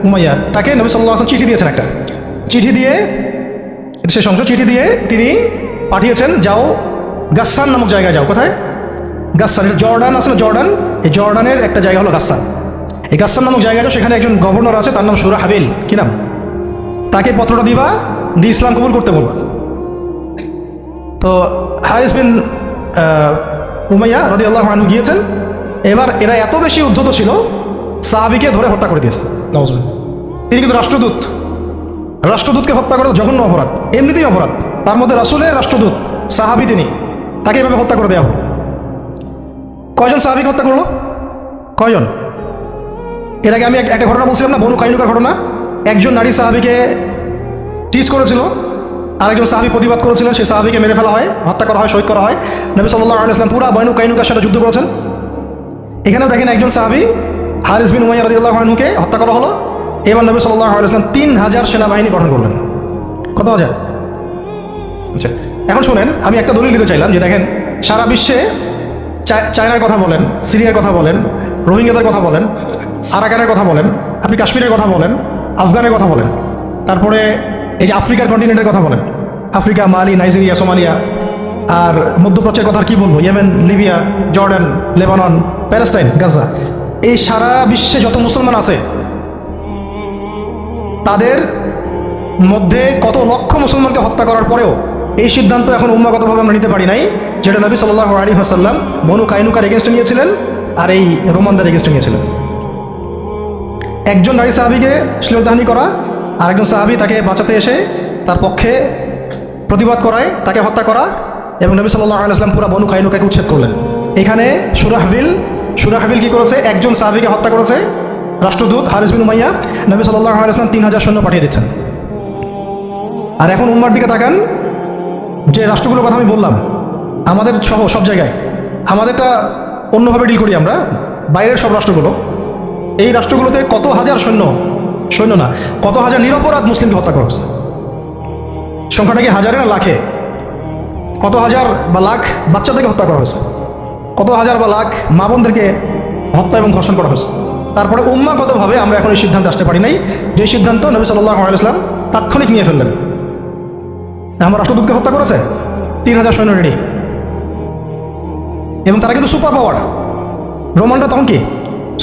উমাইয়া। তাকে নবী সাল্লাল্লাহু আলাইহি ওয়াসাল্লাম চিঠি দিয়েছেন, একটা চিঠি দিয়ে, শেষ অংশ, চিঠি দিয়ে তিনি পাঠিয়েছেন, যাও গাসসান নামক জায়গায় যাও। কোথায়? গাসসান। এটা জর্ডান আছে না, জর্ডান, এই জর্ডানের একটা জায়গা হলো গাসসান। এই গাসসান নামক জায়গায় যাও, সেখানে একজন গভর্নর আছে, তার নাম সুরাহাবিল, কি নাম? তাকে পত্রটা দিবা, দিয়ে ইসলাম কবুল করতে বলবা। তো হারিস বিন উমাইয়া রাদিয়াল্লাহু আনহু গিয়েছেন। এবার এরা এত বেশি উদ্ধত ছিল, সাহাবীকে ধরে হত্যা করে দিয়েছে। নাউজুবিল্লাহ। তিনি কিন্তু রাষ্ট্রদূতকে হত্যা করা জঘন্য অপরাধ, এমনিতেই অপরাধ, তার মধ্যে রাসূলের রাষ্ট্রদূত সাহাবী, তিনি, তাকে এভাবে হত্যা করে দেওয়া হলো। কয়জন সাহাবীকে হত্যা করলো? কয়জন? এর আগে আমি একটা ঘটনা বলছিলাম না, বনু কাইনুকার ঘটনা। একজন নারী সাহাবীকে টিজ করেছিল, আরেকজন সাহাবী প্রতিবাদ করেছিলেন, সেই সাহাবীকে মেরে ফেলা হয়, হত্যা করা হয়, শহীদ করা হয়। নবী সাল্লাল্লাহু আলাইহি ওয়াসাল্লাম পুরা বনু কাইনুকার সাথে যুদ্ধ করেছেন। এখানেও দেখেন একজন সাহাবী হারিস বিন উমাইয়া রাদিয়াল্লাহু আনহুকে হত্যা করা হলো। এবার নবী সাল্লাল্লাহু আলাইহি ওয়াসাল্লাম 3000 সেনাবাহিনী গঠন করলেন। কত হাজার? আচ্ছা, এখন শুনেন, আমি একটা দলিল দিতে চাইলাম যে দেখেন, সারা বিশ্বে চায়নার কথা বলেন, সিরিয়ার কথা বলেন, রোহিঙ্গাদের কথা বলেন, আরাকানের কথা বলেন, আপনি কাশ্মীরের কথা বলেন, আফগানের কথা বলেন, তারপরে এই যে আফ্রিকার কন্টিনেন্টের কথা বলেন, আফ্রিকা, মালি, নাইজেরিয়া, সোমালিয়া, আর মধ্যপ্রাচ্যের কথা কি বলবো, Yemen, Libya, Jordan, Lebanon, Palestine, Gaza, এই সারা বিশ্বে যত মুসলমান আছে তাদের মধ্যে কত লক্ষ মুসলমানকে হত্যা করার পরেও এই সিদ্ধান্ত এখন উম্মাগতভাবে আমরা নিতে পারি নাই, যেটা নবী সাল্লাল্লাহু আলাইহি ওয়াসাল্লাম বনু কাইনুকার এগেনস্টে নিয়েছিলেন আর এই রোমানদের এগেনস্টে নিয়েছিলেন। একজন নারী সাহাবীকে শ্লীলতাহানি করা, আর একজন সাহাবী তাকে বাঁচাতে এসে তার পক্ষে প্রতিবাদ করায়, তাকে হত্যা করা, এবং নবী সাল্লাল্লাহু আলাইহি ওয়াসাল্লাম পুরো বনু কাইনুকাকে উচ্ছেদ করলেন। এখানে সুরাহাবিল কি করেছে? একজন সাহাবীকে হত্যা করেছে, রাষ্ট্রদূত হারিস বিন উমাইয়া। নবী সাল্লাল্লাহু আলাইহি ওয়াসাল্লাম 3000 সৈন্য পাঠিয়ে দিচ্ছেন। আর এখন উম্মার দিকে তাকান, যে রাষ্ট্রগুলোর কথা আমি বললাম, আমাদের সহ সব জায়গায়, আমাদেরটা অন্যভাবে ডিল করি আমরা, বাইরের সব রাষ্ট্রগুলো, এই রাষ্ট্রগুলোতে কত হাজার সৈন্য না, কত হাজার নিরপরাধ মুসলিমকে হত্যা করা হচ্ছে। সংখ্যাটা কি হাজারে না লাখে? কত হাজার বা লাখ বাচ্চাদেরকে হত্যা করা হয়েছে, কত হাজার বা লাখ মা বোনদেরকে হত্যা এবং ধর্ষণ করা হয়েছে। তারপরে উম্মাগতভাবে আমরা এখন এই সিদ্ধান্তে আসতে পারি নাই, যে সিদ্ধান্ত নবী সাল্লাল্লাহু আলাইহি ওয়াসাল্লাম তাৎক্ষণিক নিয়ে ফেললেন। আমার রাষ্ট্রদূতকে হত্যা করেছে, 3000 সৈন্য রেডি, এবং তারা কিন্তু সুপার পাওয়ার। রোমানরা তখন কি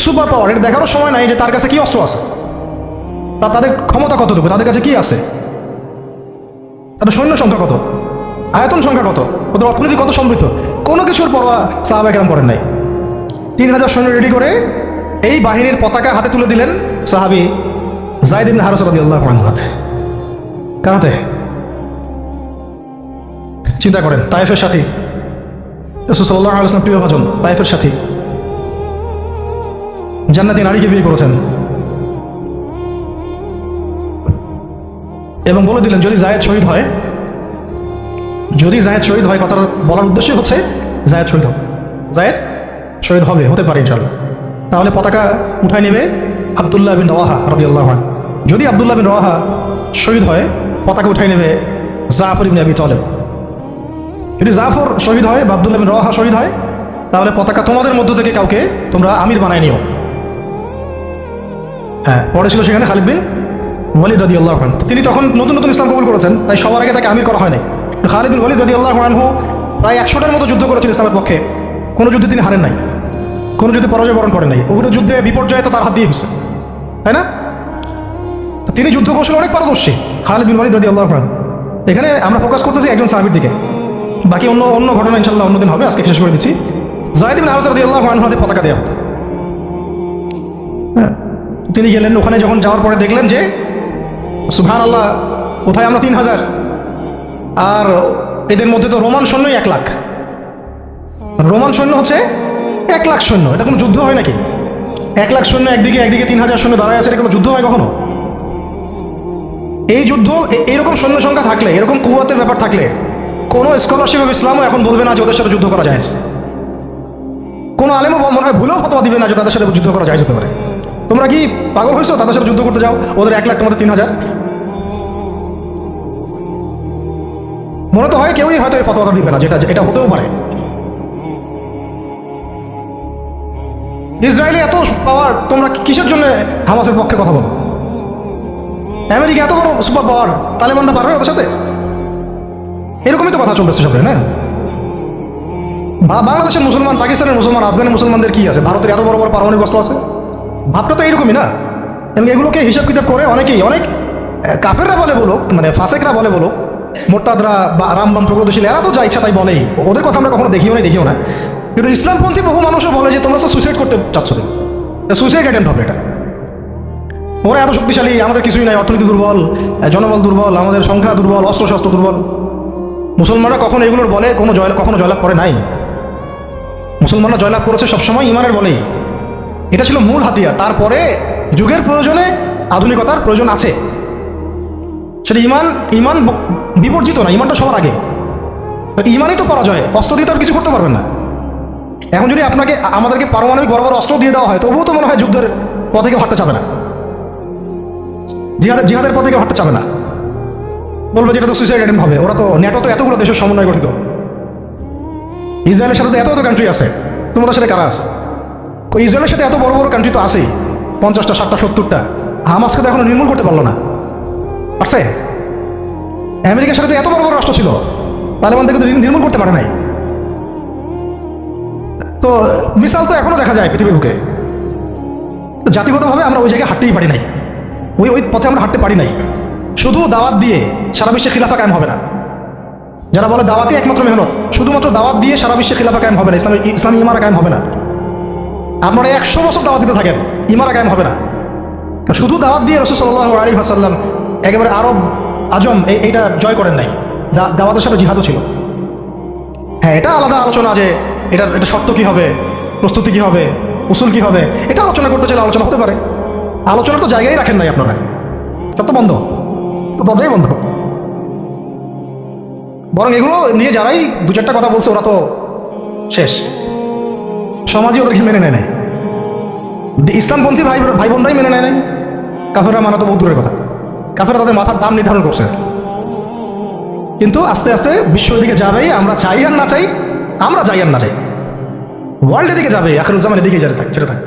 সুপার পাওয়ার, এটা দেখারও সময় নাই যে তার কাছে কি অস্ত্র আছে, তাদের ক্ষমতা কতটুকু, তাদের কাছে কি আছে, তাদের সৈন্য সংখ্যা কত, আয়তন সংখ্যা কত, ওদের অর্থনীতি কত সমৃদ্ধ, কোনো কিছুর পরোয়া সাহাবা কেরাম করেন নাই। 3000 সৈন্য রেডি করে এই বাহিনীর পতাকা হাতে তুলে দিলেন সাহাবী যায়েদ ইবনে হারেসা রাদিয়াল্লাহু আনহু হাতে। কার হাতে? চিন্তা করেন, তায়েফের সাথী, রাসূল সাল্লাল্লাহু আলাইহি ওয়াসাল্লাম প্রিয়ভাজন, তায়েফের সাথী, জান্নাতি নারীকে বিয়ে করেছেন, এবং বলে দিলেন যদি জায়েদ শহীদ হয়, কথাটা বলার উদ্দেশ্য হচ্ছে জায়েদ শহীদ হবে, হতে পারে ইনশাআল্লাহ, তাহলে পতাকা উঠায় নেবে আব্দুল্লাহ বিন রওয়াহা রাদিয়াল্লাহু আনহু। যদি আব্দুল্লাহ বিন রওয়াহা শহীদ হয়, পতাকা উঠায় নেবে জাফর ইবনে আবি তালেব। যদি জাফর শহীদ হয় বা আব্দুল্লাহ বিন রওয়াহা শহীদ হয়, তাহলে পতাকা তোমাদের মধ্য থেকে কাউকে তোমরা আমির বানায় নিও। হ্যাঁ, পরে ছিল সেখানে খালিদ বিন ওয়ালিদ রাদিয়াল্লাহু আনহু। তিনি তখন নতুন নতুন ইসলাম কবুল করেছেন, তাই সবার আগে তাকে আমির করা হয় নাই। খালিদ বিন ওয়ালিদ রাদিয়াল্লাহু আনহু প্রায় 100টার মতো যুদ্ধ করেছেন ইসলামের পক্ষে, কোনো যুদ্ধে তিনি হারেন নাই, কোনো যুদ্ধে পরাজয় বরণ করেন নাই। উহুদের যুদ্ধে বিপর্যয় তো তার হাত দিয়ে হয়েছে, তাই না? তো তিনি যুদ্ধ কৌশলে অনেক পারদর্শী, খালিদ বিন ওয়ালিদ রাদিয়াল্লাহু আনহু। এখানে আমরা ফোকাস করতেছি একজন সাহাবীর দিকে, বাকি অন্য ঘটনা ইনশাআল্লাহ অন্যদিন হবে, আজকে শেষ করে দিচ্ছি। যায়েদ ইবনে হারেসা রাদিয়াল্লাহু আনহু হাতে পতাকা দেওয়া। হ্যাঁ, তিনি গেলেন, ওখানে যখন যাওয়ার পরে দেখলেন যে সুবহানাল্লাহ, কোথায় আমরা 3000, আর এদের মধ্যে তো রোমান সৈন্যই 1 লাখ। রোমান সৈন্য হচ্ছে 1 লাখ সৈন্য, এটা কোনো যুদ্ধ হয় নাকি? 1 লাখ সৈন্য একদিকে 3000 সৈন্য দাঁড়ায় আছে, এটা কোনো যুদ্ধ হয় কখনো? এই যুদ্ধ, এরকম সৈন্য সংখ্যা থাকলে, এরকম কুওয়াতের ব্যাপার থাকলে, কোনো স্কলারশিপ অফ ইসলামও এখন বলবে না যে ওদের সাথে যুদ্ধ করা যায়। কোনো আলেমও মনে হয় ভুলেও ফতোয়া দিবে না যে তাদের সাথে যুদ্ধ করা যায় যেতে পারে। তোমরা কি পাগল হয়েছো তাদের সাথে যুদ্ধ করতে যাও? ওদের 1 লাখ, তোমাদের 3,000। মনে তো হয় কেউই হয়তো এই ফতোয়াটা দিবে না, যেটা এটা হতেও পারে। ইসরায়েলে এত পাওয়ার, তোমরা কিসের জন্য হামাসের পক্ষে কথা বলো? আমেরিকা এত বড় সুপার পাওয়ার, তালেবানরা পারবে ওদের সাথে? এরকমই তো কথা চলতেছে সবাই, না? বাংলাদেশের মুসলমান, পাকিস্তানের মুসলমান, আফগানের মুসলমানদের কি আছে? ভারতের এত বড় বড় পারমাণবিক অস্ত্র আছে। ভাবটা তো এইরকমই, না? এবং এগুলোকে হিসাব কিতাব করে অনেকেই, অনেক কাফেররা বলে বলো, মানে ফাসেকরা বলে বলো, মোরতাদরা বা রামবাম প্রগতিশীল, এরা তো যা ইচ্ছা তাই বলেই। ওদের কথা আমরা কখনো দেখিও না। কিন্তু ইসলামপন্থী বহু মানুষও বলে যে তোমরা তো সুইসাইড করতে চাচ্ছ, সুইসাইড অ্যাটেম্প্ট হবে এটা। ওরা এত শক্তিশালী, আমাদের কিছুই নাই, অর্থনীতি দুর্বল, জনবল দুর্বল, আমাদের সংখ্যা দুর্বল, অস্ত্র দুর্বল। মুসলমানরা কখনো এগুলোর বলে কখনো জয়লাভ করে নাই। মুসলমানরা জয়লাভ করেছে সবসময় ইমানের বলেই। এটা ছিল মূল হাতিয়ার। তারপরে যুগের প্রয়োজনে আধুনিকতার প্রয়োজন আছে, সেটা ইমান বিবর্জিত না, ইমানটা সবার আগে। ইমানই তো পরাজয়, অস্ত্র দিয়ে তো আর কিছু করতে পারবেন না। এখন যদি আমাদেরকে পারমাণবিক বড় বড় অস্ত্র দিয়ে দেওয়া হয়, তবুও তো মনে হয় যুদ্ধের পথে কেউ হাঁটতে চাবে না, জিহাদের পথে কেউ হাঁটতে চাবে না। বলবে যেটা তো সুইসাইড অ্যাটেম্প্ট হবে। ওরা তো ন্যাটো তো এতগুলো দেশের সমন্বয় গঠিত, ইসরায়েলের সাথে তো এত কান্ট্রি আছে, তোমরা সাথে কারা আছে? ইসরায়েলের সাথে এত বড় বড় কান্ট্রি তো আছেই, 50টা, 60টা, 70টা। হামাসকে তো এখনো নির্মূল করতে পারলো না, পারছে? আমেরিকার সাথে তো এত বড় বড় রাষ্ট্র ছিল, তালেবানদেরকে তো নির্মূল করতে পারে নাই। তো মিসাল তো এখনো দেখা যায় পৃথিবীর বুকে। জাতিগতভাবে আমরা ওই জায়গায় হাঁটতেই পারি নাই, ওই পথে আমরা হাঁটতে পারি নাই। শুধু দাওয়াত দিয়ে সারা বিশ্বে খিলাফা কায়েম হবে না। যারা বলে দাওয়াতই একমাত্র মেহনত, শুধুমাত্র দাওয়াত দিয়ে সারা বিশ্বে খিলাফা কায়েম হবে না, ইসলামী ইমারা কায়েম হবে না। আপনারা 100 বছর দাওয়াত দিতে থাকেন, ইমারা কায়েম হবে না। শুধু দাওয়াত দিয়ে রাসূল সাল্লাল্লাহু আলাইহি ওয়াসাল্লাম একেবারে আরব আজম এইটা জয় করেন নাই, দাওয়াতের সাথে জিহাদও ছিল। হ্যাঁ, এটা আলাদা আলোচনা যে এটা শর্ত কি হবে, প্রস্তুতি কি হবে, উসুল কি হবে, এটা আলোচনা করতে চাইলে আলোচনা হতে পারে। আলোচনার তো জায়গায় রাখেন নাই আপনারা, সব তো বন্ধ, তো দরজাই বন্ধ। বরং এগুলো নিয়ে যারাই 2-4টা কথা বলছে, ওরা তো শেষ, সমাজই ওদেরকে মেনে নেয় নাই। ইসলামপন্থী ভাই বোনরাই মেনে নেয় নাই, কাফেররা মানা তো বহু দূরের কথা। কাফেররা তাদের মাথার দাম নির্ধারণ করছে। কিন্তু আস্তে আস্তে বিশ্ব দিকে যাবেই, আমরা চাই আর না চাই, আমরা চাই আর না চাই, ওয়ার্ল্ডের দিকে যাবে, আখিরুজ্জামানের দিকে যেতে থাক।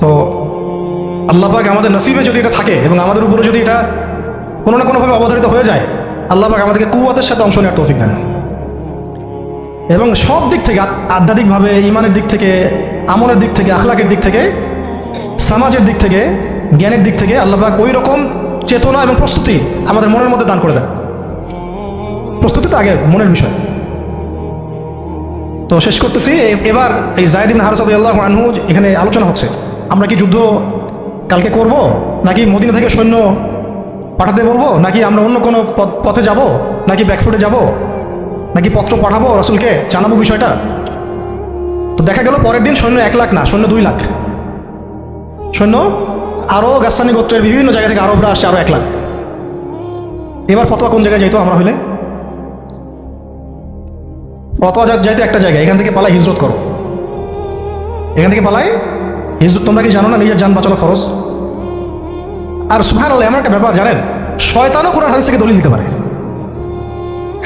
তো আল্লাহ পাক আমাদের নসিবে যদি এটা থাকে এবং আমাদের উপরে যদি এটা কোনো না কোনোভাবে অবধারিত হয়ে যায়, আল্লাহ পাক আমাদেরকে কুওয়াতের সাথে অংশ নেওয়ার তৌফিক দেন। এবং সব দিক থেকে, আধ্যাত্মিকভাবে, ইমানের দিক থেকে, আমলের দিক থেকে, আখলাকের দিক থেকে, সমাজের দিক থেকে, জ্ঞানের দিক থেকে আল্লাহ পাক ওই রকম চেতনা এবং প্রস্তুতি আমাদের মনের মধ্যে দান করে দেন। প্রস্তুতি তো আগে মনের বিষয়। তো শেষ করতেছি, এবার এই যায়েদ ইবনে হারেসা রাদিয়াল্লাহু আনহু এখানে আলোচনা হচ্ছে, আমরা কি যুদ্ধ কালকে করব, নাকি মদিনা থেকে সৈন্য পাঠাতে বলবো, নাকি আমরা অন্য কোনো পথে যাব, নাকি ব্যাকফুটে যাব, নাকি পত্র পাঠাবো রাসূলকে জানাবো বিষয়টা। তো দেখা গেল পরের দিন সৈন্য 1 লাখ না, সৈন্য 2 লাখ সৈন্য, আরও গাসসানি গোত্রের বিভিন্ন জায়গা থেকে আরবরা আসছে, আরও 1 লাখ। এবার ফতোয়া কোন জায়গায় যাইতো? আমরা হইলে ফতোয়া যাইতো একটা জায়গায়, এখান থেকে পালাই হিজরত করো, এখান থেকে পালাই হিজরত। তোমরা কি জানো না নিজের জান বাঁচানো ফরজ? আর সুবহানাল্লাহ, এমন একটা ব্যাপার জানেন, শয়তানও কোরআন হাদিস থেকে দলিল দিতে পারে।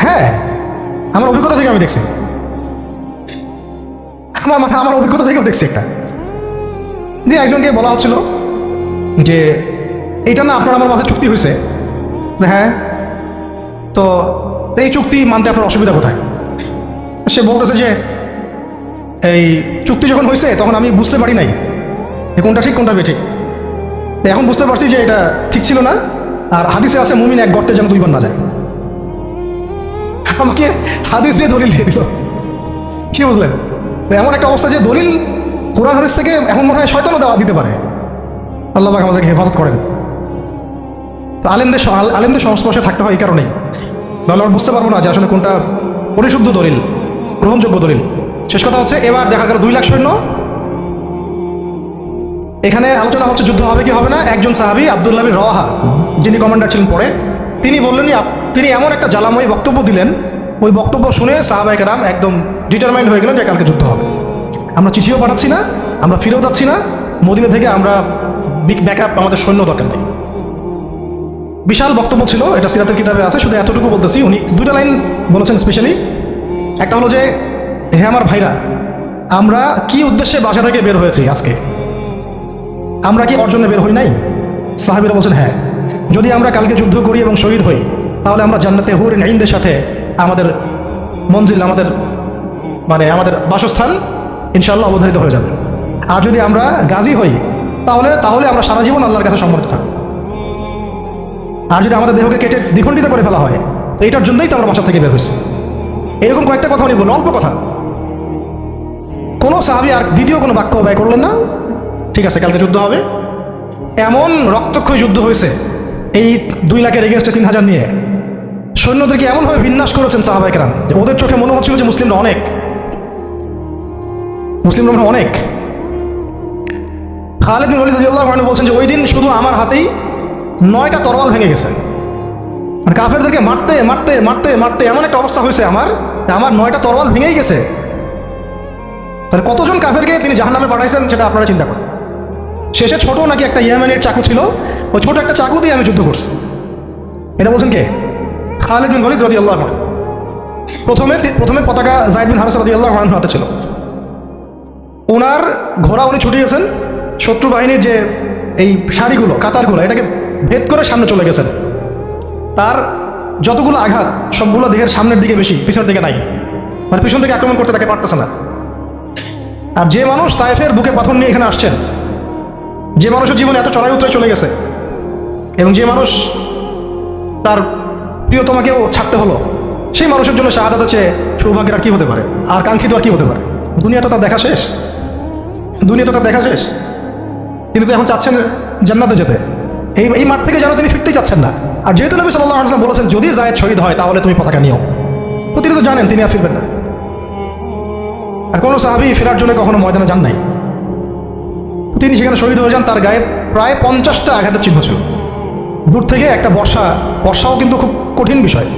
হ্যাঁ, আমার অভিজ্ঞতা থেকে আমি দেখছি, আমার অভিজ্ঞতা থেকেও দেখছি একটা, যে একজনকে বলা হচ্ছিল যে এইটা না আপনার আমার মাঝে চুক্তি হয়েছে, হ্যাঁ, তো এই চুক্তি মানতে আপনার অসুবিধা কোথায়? সে বলতেছে যে এই চুক্তি যখন হয়েছে তখন আমি বুঝতে পারি নাই কোনটা ঠিক কোনটা বেঠিক, এখন বুঝতে পারছি যে এটা ঠিক ছিল না। আর হাদিসে আছে মুমিন এক গর্তে যেন 2 বার না যায়। আমাকে হাদিস দিয়ে দলিল দিয়ে দিল, কি বুঝলেন? এমন একটা অবস্থা যে দলিল কোরআন হাদিস থেকে এখন মনে হয় শয়তানও দেওয়া দিতে পারে। আল্লাহ পাক আমাদেরকে হেফাজত করেন। তো আলেমদের সংস্পর্শে থাকতে হয় এই কারণেই, তাহলে আমরা বুঝতে পারবো না যে আসলে কোনটা পরিশুদ্ধ দলিল, গ্রহণযোগ্য দলিল। শেষ কথা হচ্ছে, এবার দেখা গেল 2 লাখ সৈন্য, এখানে আলোচনা হচ্ছে যুদ্ধ হবে কি হবে না। একজন সাহাবী আব্দুল্লাহ বিন রওয়াহা, যিনি কমান্ডার ছিলেন পরে, তিনি বললেন, তিনি এমন একটা জ্বালাময়ী বক্তব্য দিলেন, ওই বক্তব্য শুনে সাহাবায়ে কেরাম একদম ডিটারমাইন্ড হয়ে গেলেন যে কালকে যুদ্ধ হবে। আমরা চিঠিও পাঠাচ্ছি না, আমরা ফিরেও যাচ্ছি না মদিনা থেকে, আমরা ব্যাকআপ, আমাদের সৈন্য দরকার নেই। বিশাল বক্তব্য ছিল, এটা সিরাতের কিতাবে আছে, শুধু এতটুকু বলতেছি। উনি দুটো লাইন বলেছেন স্পেশালি। একটা হলো যে, হে আমার ভাইরা, আমরা কি উদ্দেশ্যে বাসা থেকে বের হয়েছি আজকে? আমরা কি অর্জনে বের হই নাই? সাহাবীরা বলছেন হ্যাঁ। যদি আমরা কালকে যুদ্ধ করি এবং শহীদ হই, তাহলে আমরা জান্নাতে হুরিন আইনদের সাথে আমাদের মঞ্জিল, আমাদের আমাদের বাসস্থান ইনশাআল্লাহ অবধারিত হয়ে যাবে। আর যদি আমরা গাজী হই, তাহলে আমরা সারা জীবন আল্লাহর কাছে সম্মানিত থাকব। আর যদি আমাদের দেহকে কেটে দ্বিখণ্ডিত করে ফেলা হয়, তো এটার জন্যই তো আমরা বাসা থেকে বের হয়েছি। এরকম কয়েকটা কথা উনি বললেন, অল্প কথা। কোনো সাহাবী আর দ্বিতীয় কোনো বাক্য ব্যয় করলেন না। ঠিক আছে, কালকে যুদ্ধ হবে। এমন রক্তক্ষয়ী যুদ্ধ হয়েছে, এই 2 লাখের এগেনস্টে 3000 নিয়ে সৈন্যদেরকে এমনভাবে বিন্যাস করেছেন সাহাবায়ে কেরাম যে ওদের চোখে মনে হচ্ছিল যে মুসলিমরা অনেক। খালিদ বিন ওয়ালিদ রাদিয়াল্লাহু আনহু বলছেন যে ওই দিন শুধু আমার হাতেই 9টা তরোয়াল ভেঙে গেছে। আর কাফেরদেরকে মারতে মারতে মারতে মারতে এমন একটা অবস্থা হয়েছে আমার 9টা তরোয়াল ভেঙেই গেছে। তাহলে কতজন কাফেরকে তিনি জাহান্নামে পাঠাইছেন সেটা আপনারা চিন্তা করেন। শেষে ছোট নাকি একটা ইয়ামানের চাকু ছিল, ওই ছোট একটা চাকু দিয়ে আমি যুদ্ধ করছি। এটা বলছেন কে? খালিদ বিন ওয়ালিদ রাদিয়াল্লাহু আনহু। প্রথমে পতাকা যায়েদ বিন হারেসা রাদিয়াল্লাহু আনহু হাতে ছিল। ওনার ঘোড়া উনি ছুটিয়েছেন, শত্রু বাহিনীর যে এই সারিগুলো, কাতারগুলো, এটাকে ভেদ করে সামনে চলে গেছেন। তার যতগুলো আঘাত সবগুলো দেহের সামনের দিকে বেশি, পিছনের দিকে নাই। পিছন থেকে আক্রমণ করতে তাকে পারতেছে না। আর যে মানুষ তায়েফের বুকে পাথর নিয়ে এখানে আসছেন, যে মানুষের জীবনে এত চড়াই উতরাই চলে গেছে, এবং যে মানুষ তার প্রিয়তমাকেও ছাড়তে হলো, সেই মানুষের জন্য শাহাদাত আছে সৌভাগ্যের আর কি হতে পারে, আর কাঙ্ক্ষিত আর কি হতে পারে? দুনিয়া তো তার দেখা শেষ, তিনি তো এখন চাচ্ছেন জান্নাতে যেতে। এই মাঠ থেকে যেন তিনি ফিরতেই চাচ্ছেন না। আর যেহেতু নবী সাল্লাল্লাহু আলাইহি ওয়াসাল্লাম বলেছেন যদি যায়েদ শহীদ হয় তাহলে তুমি পতাকা নিও, তো তিনি তো জানেন তিনি আর ফিরবেন না। আর কোনো সাহাবী ফেরার জন্য কখনো ময়দানে যান নাই। তিনি সেখানে শহীদ হয়ে যান। তার গায়ে প্রায় 50টা আঘাতের চিহ্ন ছিল। দূর থেকে একটা বর্ষাও কিন্তু খুব কঠিন বিষয়।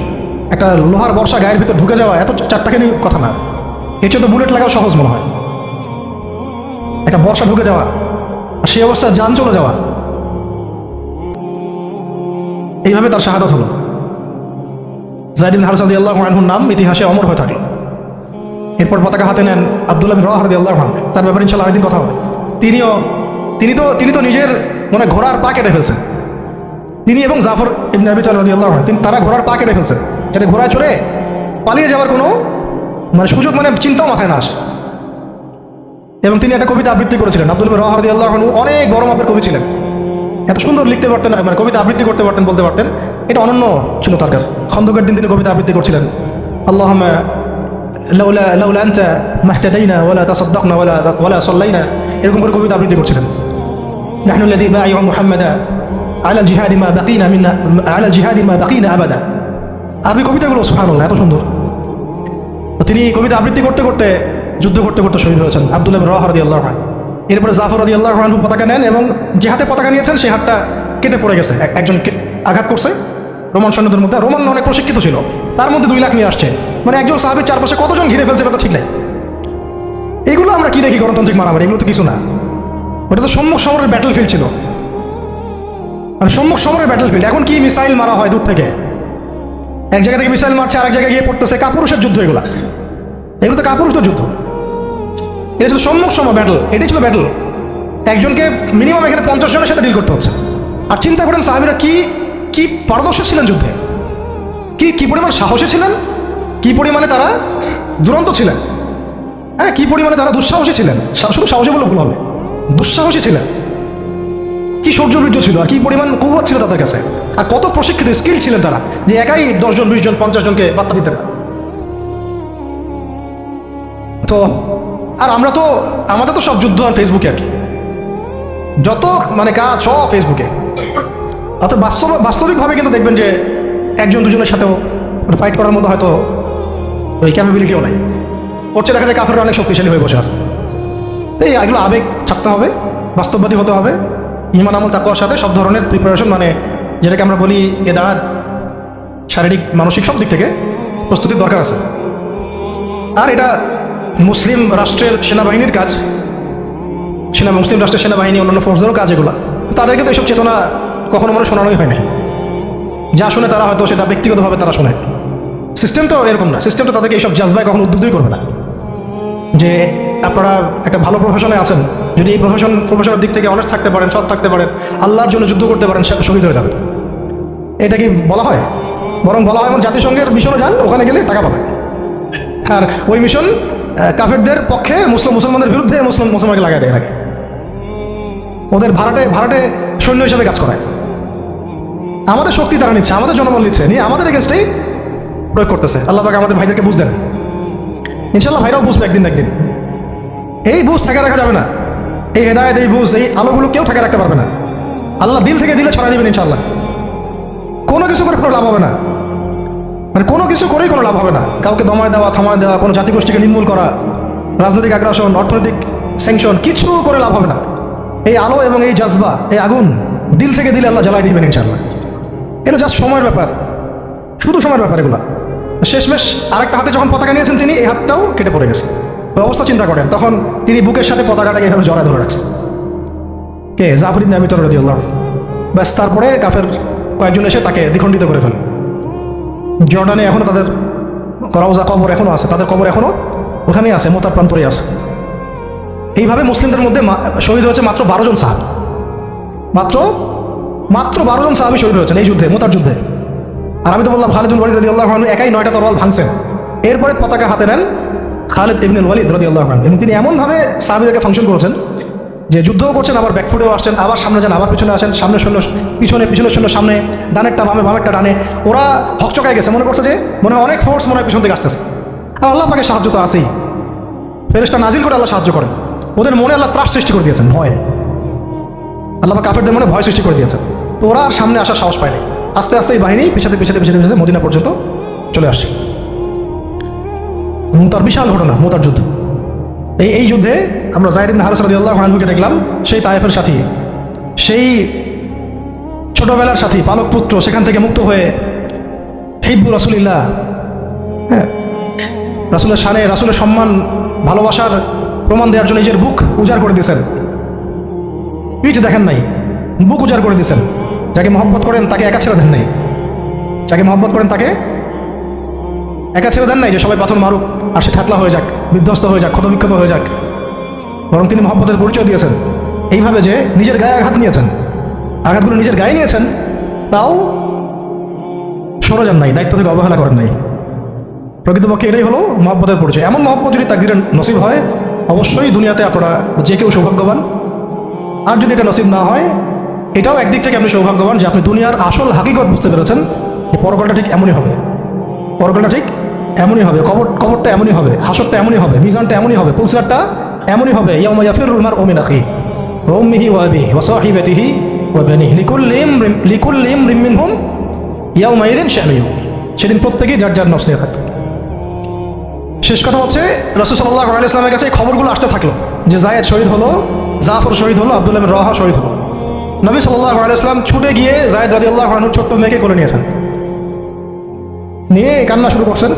একটা লোহার বর্ষা গায়ের ভিতর ঢুকে যাওয়া এত চারটাখানি কথা না, এর চেয়ে তো বুলেট লাগাও সহজ মনে হয়। একটা বর্ষা ঢুকে যাওয়া, আর সেই অবস্থায় যান চলে যাওয়া, এইভাবে তার শাহাদাত হলো। যায়েদ বিন হারেসা রাদিয়াল্লাহু আনহুর নাম ইতিহাসে অমর হয়ে থাকলো। এরপর পতাকা হাতে নেন আব্দুল্লাহ বিন রাওয়াহা রাদিয়াল্লাহু আনহু। তার ব্যাপারে ইনশাআল্লাহ আরেকদিন কথা হবে। তিনি তো নিজের ঘোড়ার পা কেটে ফেলছেন। তিনি এবং জাফর ইবনে আবি তালিব রাদিয়াল্লাহু আনহু, তারা ঘোড়ার পা কেটে ফেলছেন যাতে ঘোড়ায় চড়ে পালিয়ে যাওয়ার কোনো সুযোগ চিন্তাও মাথায় না আসে। এবং তিনি একটা কবিতা আবৃত্তি করেছিলেন। আব্দুল্লাহ বিন রাওয়াহা রাদিয়াল্লাহু আনহু অনেক বড় মাপের কবি ছিলেন, এত সুন্দর লিখতে পারতেন, কবিতা আবৃত্তি করতে পারতেন, বলতে পারতেন। এটা অনন্য ছিল তার কাছে। খন্দকের দিন তিনি কবিতা আবৃত্তি করছিলেন। আল্লাহুম্মা লাউলা আনতা মাহতাদাইনা ওয়ালা তাসাদ্দাকনা ওয়ালা সাল্লাইনা, এরকম করে কবিতা আবৃত্তি করছিলেন। নাহনু আল্লাযী বা'আ মুহাম্মাদা আলা জিহাদি মা বাকিনা মিন্না আলা জিহাদি মা বাকিনা আবাদা। আরবি কবিতাগুলো সুবহানাল্লাহ এত সুন্দর। তিনি কবিতা আবৃত্তি করতে করতে, যুদ্ধ করতে করতে শহীদ হয়েছেন আব্দুল্লাহ বিন রাওয়াহা রাদিয়াল্লাহু আনহু। এরপরে জাফর রাদিয়াল্লাহু আনহু পতাকা নেন এবং যে হাতে পতাকা নিয়েছেন সেই হাতটা কেটে পড়ে গেছে। একজনকে আঘাত করছে রোমান সৈন্যদের মধ্যে। রোমান অনেক প্রশিক্ষিত ছিল, তার মধ্যে 2 লাখ নিয়ে আসছে। একজন সাহাবীর চারপাশে কতজন ঘিরে ফেলছে এটা তো ঠিক নাই। এগুলো আমরা কি দেখি গণতান্ত্রিক মারামারি, এগুলো তো কিছু না। ওটা তো সম্মুখ সমরের ব্যাটল ফিল্ড ছিল, সম্মুখ সমরের ব্যাটল ফিল্ড। এখন কি মিসাইল মারা হয় দূর থেকে, এক জায়গা থেকে মিসাইল মারছে আরেক জায়গায় গিয়ে পড়তেছে। কাপুরুষের যুদ্ধ এগুলো তো কাপুরুষের যুদ্ধ। এটা ছিল সম্মুখ সমর ব্যাটল, এটাই ছিল ব্যাটল। একজনকে মিনিমাম এখানে 50 জনের সাথে ডিল করতে হচ্ছে। আর চিন্তা করেন সাহাবীরা কি পারদর্শী ছিলেন যুদ্ধে, কি পরিমাণ সাহসী ছিলেন, কি পরিমাণে তারা দুরন্ত ছিলেন, হ্যাঁ, কি পরিমাণে তারা দুঃসাহসী ছিলেন। শুধু সাহসী বলে ভুল হবে, দুঃসাহসী ছিলেন। কি শৌর্যবীর্য ছিল, আর কি পরিমাণ কৌশল ছিল তাদের কাছে, আর কত প্রশিক্ষিত স্কিল ছিলেন তারা, যে একাই 10 জন 20 জন 50 জনকে বার্তা দিতেন। তো আর আমাদের তো সব যুদ্ধ আর ফেসবুকে, আর কি যত কাজ সব ফেসবুকে। অর্থাৎ বাস্তবিকভাবে কিন্তু দেখবেন যে 1 জন 2 জনের সাথেও ফাইট করার মতো হয়তো ওই ক্যাপাবিলিটিও নাই। করছে দেখা যায় কাফেররা অনেক শক্তিশালী হয়ে বসে আছে। এগুলো আবেগ ছাড়তে হবে, বাস্তববাদী হতে হবে, ঈমান আমল তাকওয়ার সাথে সব ধরনের প্রিপারেশন, যেটাকে আমরা বলি এদাদ, শারীরিক মানসিক সব দিক থেকে প্রস্তুতির দরকার আছে। আর এটা মুসলিম রাষ্ট্রের সেনাবাহিনীর কাজ, মুসলিম রাষ্ট্রের সেনাবাহিনী, অন্যান্য ফোর্সেরও কাজ এগুলো। তাদেরকে তো এইসব চেতনা কখনো মনে শোনানোই হয় না। যা শুনে তারা হয়তো সেটা ব্যক্তিগতভাবে তারা শোনে। সিস্টেম তো এরকম না, সিস্টেম তো তাদেরকে এইসব জাজবায় কখনো উদ্বুদ্ধই করবে না যে আপনারা একটা ভালো প্রফেশনে আছেন, যদি এই প্রফেশনের দিক থেকে অনেস্ট থাকতে পারেন, সৎ থাকতে পারেন, আল্লাহর জন্য যুদ্ধ করতে পারেন, শহীদ হয়ে যাবেন। এটা কি বলা হয়? বরং বলা হয় এমন জাতিসংঘের মিশনে যান, ওখানে গেলে টাকা পাবেন। আর ওই মিশন কাফেরদের পক্ষে, মুসলমানদের বিরুদ্ধে মুসলমানকে লাগাই দেয় আগে, ওদের ভাড়াটে সৈন্য হিসেবে কাজ করায়। আমাদের শক্তি তারা নিচ্ছে, আমাদের জনবল নিচ্ছে, নিয়ে আমাদের এগেনস্টেই প্রয়োগ করতেছে। আল্লাহ পাক আমাদের ভাইদেরকে বুঝ দেন, ইনশাল্লাহ ভাইরাও বুঝবে একদিন একদিন। এই বুঝ ঠেকে রাখা যাবে না, এই হেদায়েত, এই বুঝ, এই আলোগুলো কেউ ঠেকে রাখতে পারবে না। আল্লাহ দিল থেকে দিলে ছড়াই দেবেন ইনশাল্লাহ। কোনো কিছু করে কোনো লাভ হবে না, মানে কোনো কিছু করেই কোনো লাভ হবে না। কাউকে দমায় দেওয়া, থামায় দেওয়া, কোনো জাতিগোষ্ঠীকে নির্মূল করা, রাজনৈতিক আগ্রাসন, অর্থনৈতিক স্যাংশন, কিছু করে লাভ হবে না। এই আলো এবং এই জজবা, এই আগুন দিল থেকে দিলে আল্লাহ জ্বালাই দিবেন ইনশাল্লাহ। এটা জাস্ট সময়ের ব্যাপার, শুধু সময়ের ব্যাপার এগুলা। শেষমেশ আরেকটা হাতে যখন পতাকা নিয়েছেন তিনি, এই হাতটাও কেটে পড়ে গেছে। ওই অবস্থা চিন্তা করেন, তখন তিনি বুকের সাথে পতাকাটাকে এভাবে জড়ায় ধরে রাখছেন। কে? জাফর ইবনে আবি তালহা রাদিয়াল্লাহু আনহু। ব্যাস, তারপরে কাফের কয়েকজন এসে তাকে দ্বিখণ্ডিত করে ফেলে। জর্ডানে এখনো তাদের রওজা কবর এখনো আছে, তাদের কবর এখনো ওখানেই আছে, মোতার প্রান্তরেই আছে। এইভাবে মুসলিমদের মধ্যে শহীদ হয়েছে মাত্র 12 জন সাহাবী। মাত্র 12 জন সাহাবী শহীদ হয়েছেন এই যুদ্ধে, মোতার যুদ্ধে। আর আমি তো বললাম খালিদ ইবনে ওয়ালিদ রাদিয়াল্লাহু আনহু একাই 9টা তরোয়াল ভাঙছেন। এরপরে পতাকা হাতে নেন খালিদ ইবনে ওয়ালিদ রাদিয়াল্লাহু আনহু, এবং তিনি এমনভাবে সাহাবীদেরকে ফাংশন করেছেন যে যুদ্ধও করছেন, আবার ব্যাকফুটেও আসছেন, আবার সামনে যান, আবার পিছনে আসেন, সামনে শূন্য পিছনের শূন্য সামনে, ডানেরটা বামে, বামেরটা ডানে। ওরা হকচকায় গেছে, মনে করছে যে মনে হয় অনেক ফোর্স মনে হয় পিছন থেকে আসতেছে। আর আল্লাহ পাকের সাহায্য তো আছেই, ফেরেশতা নাজিল করে আল্লাহ সাহায্য করেন। ওদের মনে আল্লাহ ত্রাস সৃষ্টি করে দিয়েছেন, ভয়। আল্লাহ পাক কাফেরদের মনে ভয় সৃষ্টি করে দিয়েছেন। তো ওরা আর সামনে আসার সাহস পায়নি। আস্তে আস্তে এই বাহিনী পিছাতে মদিনা পর্যন্ত চলে আসে। মুতার বিশাল ঘটনা, মুতার যুদ্ধ। এই যুদ্ধে আমরা যায়েদ ইবনে হারিসা রাদিয়াল্লাহু আনহুকে দেখলাম, সেই তায়েফের সাথী, সেই ছোটবেলার সাথী, পালক পুত্র, সেখান থেকে মুক্ত হয়ে হিব্বু রাসূলিল্লাহ, হ্যাঁ, রাসূলের শানে, রাসূলের সম্মান, ভালোবাসার প্রমাণ দেওয়ার জন্য নিজের বুক উজাড় করে দিয়েছেন। পিঠ দেখেন নাই, বুক উজাড় করে দিয়েছেন। যাকে মহব্বত করেন তাকে একা ছেড়ে দেন নাই, যাকে মহব্বত করেন তাকে একা ছেড়ে দেন নাই যে সবাই পাথর মারুক আর সে থাকলা হয়ে যাক, বিধ্বস্ত হয়ে যাক, ক্ষতবিক্ষত হয়ে যাক। বরং তিনি মহব্বতের পরিচয় দিয়েছেন এইভাবে যে নিজের গায়ে আঘাত নিয়েছেন, আঘাতগুলো নিজের গায়ে নিয়েছেন, তাও সরে যান নাই, দায়িত্ব থেকে অবহেলা করেন নাই। প্রকৃতপক্ষে এটাই হলো মহব্বতের পরিচয়। এমন মহব্বত যদি তাকদীরের নসিব হয়, অবশ্যই দুনিয়াতে আপনারা যে কেউ সৌভাগ্যবান। আর যদি এটা নসিব না হয়, এটাও একদিক থেকে আপনি সৌভাগ্যবান যে আপনি দুনিয়ার আসল হাকিকত বুঝতে পেরেছেন যে পরকালটা ঠিক এমনই হবে, পরকালটা ঠিক এমনই হবে, কবরটা এমনই হবে, হাসরটা এমনই হবে, মিজানটা এমনই হবে, পুলসিরাতটা এমনই হবে। ইয়াউমা ইয়াফিরুল মারউ মিন আখিহি ওয়া উম্মিহি ওয়া আবিহি ওয়া সাহিবাতিহি ওয়া বানিহি লিকুল্লি ইমরিন মিনহুম ইয়াউমাইযিন শা'নুন ইউগনি। সেদিন প্রত্যেকেই যার যার নফস নিয়ে থাকবে। শেষ কথা হচ্ছে, রাসূল সাল্লাল্লাহু আলাইহি ওয়াসাল্লামের কাছে এই খবরগুলো আসতে থাকলো যে যায়েদ শহীদ হলো, জাফর শহীদ হলো, আব্দুল্লাহ ইবনে রাওয়াহা শহীদ হলো। নবী সাল্লাল্লাহু আলাইহি ওয়াসাল্লাম ছুটে গিয়ে যায়েদ রাদিয়াল্লাহু আনহুর ছোট্ট মেয়েকে কোলে নিয়েছেন, নিয়ে কান্না শুরু করছেন।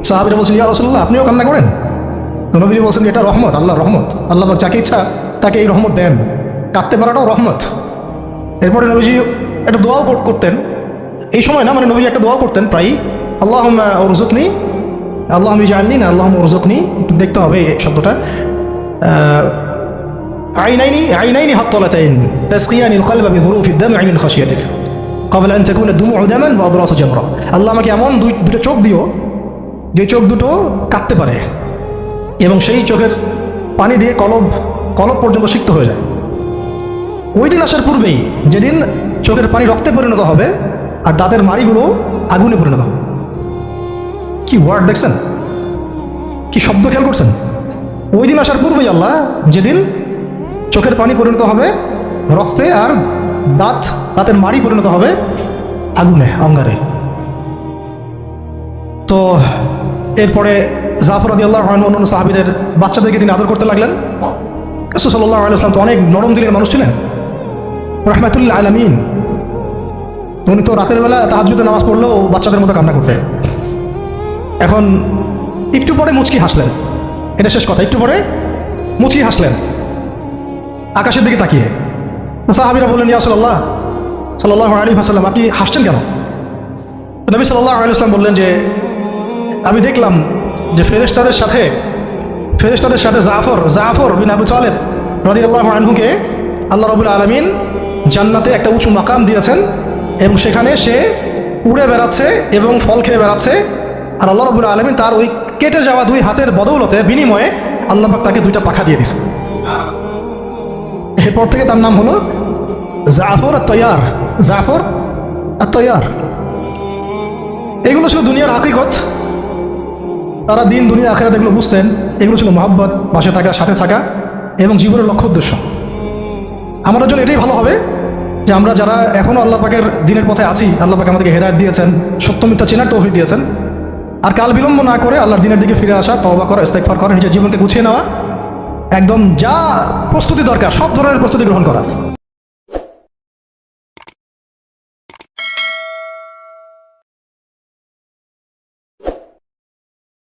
সাহাবীরা বলছেন, ইয়া রাসূলুল্লাহ, আপনিও কান্না করেন? নবীজি বলছেন, এটা রহমত, আল্লাহর রহমত। আল্লাহ যাকে ইচ্ছা তাকে এই রহমত দেন, কাঁদতে পারাটাও রহমত। এরপরে নবীজি একটা দোয়াও করতেন এই সময়, না মানে নবীজি একটা দোয়াও করতেন প্রায়, আল্লাহুম্মা উরযুকনি, আল্লাহুম্মা ইজআলনি, না আল্লাহুম্মা উরযুকনি, একটু দেখতে হবে এই শব্দটা। আইনাইনি হাত্তালাতাইন তাসকিয়ানিল কলবা বিযুরুফিদ দাম'i মিন খাশিয়াতিক ক্বাবলা আন তাকুনা দুমু'ু দামান ওয়া আদরাসু জামরা। আল্লাহ আমাকে এমন দুটো চোখ দিও যে চোখ দুটো কাঁদতে পারে এবং সেই চোখের পানি দিয়ে কলব পর্যন্ত সিক্ত হয়ে যায়। ওই দিন আসার পূর্বেই, যেদিন চোখের পানি রক্তে পরিণত হবে আর দাঁতের মাড়িগুলো আগুনে পরিণত হবে। কি ওয়ার্ড দেখছেন, কি শব্দ খেয়াল করছেন? ওই দিন আসার পূর্বেই আল্লাহ, যেদিন চোখের পানি পরিণত হবে রক্তে আর দাঁতের মাড়ি পরিণত হবে আগুনে, অঙ্গারে। তো এরপরে জাফর রাদিয়াল্লাহু আনহু অন্যান্য সাহাবীদের বাচ্চাদেরকে তিনি আদর করতে লাগলেন। রাসূল সাল্লাল্লাহু আলাইহি ওয়াসাল্লাম তো অনেক নরম দিলের মানুষ ছিলেন, রাহমাতুল আলামিন। উনি তো রাতের বেলা তাহাজ্জুদে নামাজ পড়লেও বাচ্চাদের মতো কান্না করতেন। এখন একটু পরে মুচকি হাসলেন এটা শেষ কথা। একটু পরে মুচকি হাসলেন আকাশের দিকে তাকিয়ে। সাহাবীরা বললেন, ইয়া রাসূলুল্লাহ সাল্লাল্লাহু আলাইহি ওয়াসাল্লাম, আপনি হাসছেন কেন? নবী সাল্লাল্লাহু আলাইহি ওয়াসাল্লাম বললেন যে আমি দেখলাম যে ফেরেশতাদের সাথে জাফর বিন আবু তালেব রাদিয়াল্লাহু আনহুকে আল্লাহ রাব্বুল আলামিন জান্নাতে একটা উঁচু মাকাম দিয়েছেন এবং সেখানে সে উড়ে বেড়াচ্ছে এবং ফল খেয়ে বেড়াচ্ছে। আর আল্লাহ রাব্বুল আলামিন তার ওই কেটে যাওয়া দুই হাতের বদৌলতে বিনিময়ে আল্লাহ পাক তাকে দুইটা পাখা দিয়ে দিয়েছে। এরপর থেকে তার নাম হলো জাফর আত-তৈয়ার। জাফর আত-তৈয়ার। এগুলো ছিল দুনিয়ার হাকিকত। তারা দিন দুনিয়া আখিরাত এগুলো বুঝতেন। এগুলো ছিল মহব্বত, পাশে থাকা, সাথে থাকা এবং জীবনের লক্ষ্য উদ্দেশ্য। আমাদের জন্য এটাই ভালো হবে যে আমরা যারা এখনও আল্লাহ পাকের দিনের পথে আছি, আল্লাহ পাক আমাদেরকে হেদায়েত দিয়েছেন, সত্য মিথ্যা চেনার তৌফিক দিয়েছেন, আর কাল বিলম্ব না করে আল্লাহর দিনের দিকে ফিরে আসা, তওবা করা, ইস্তেগফার করা, নিজের জীবনকে গুছিয়ে নেওয়া, একদম যা প্রস্তুতি দরকার সব ধরনের প্রস্তুতি গ্রহণ করা।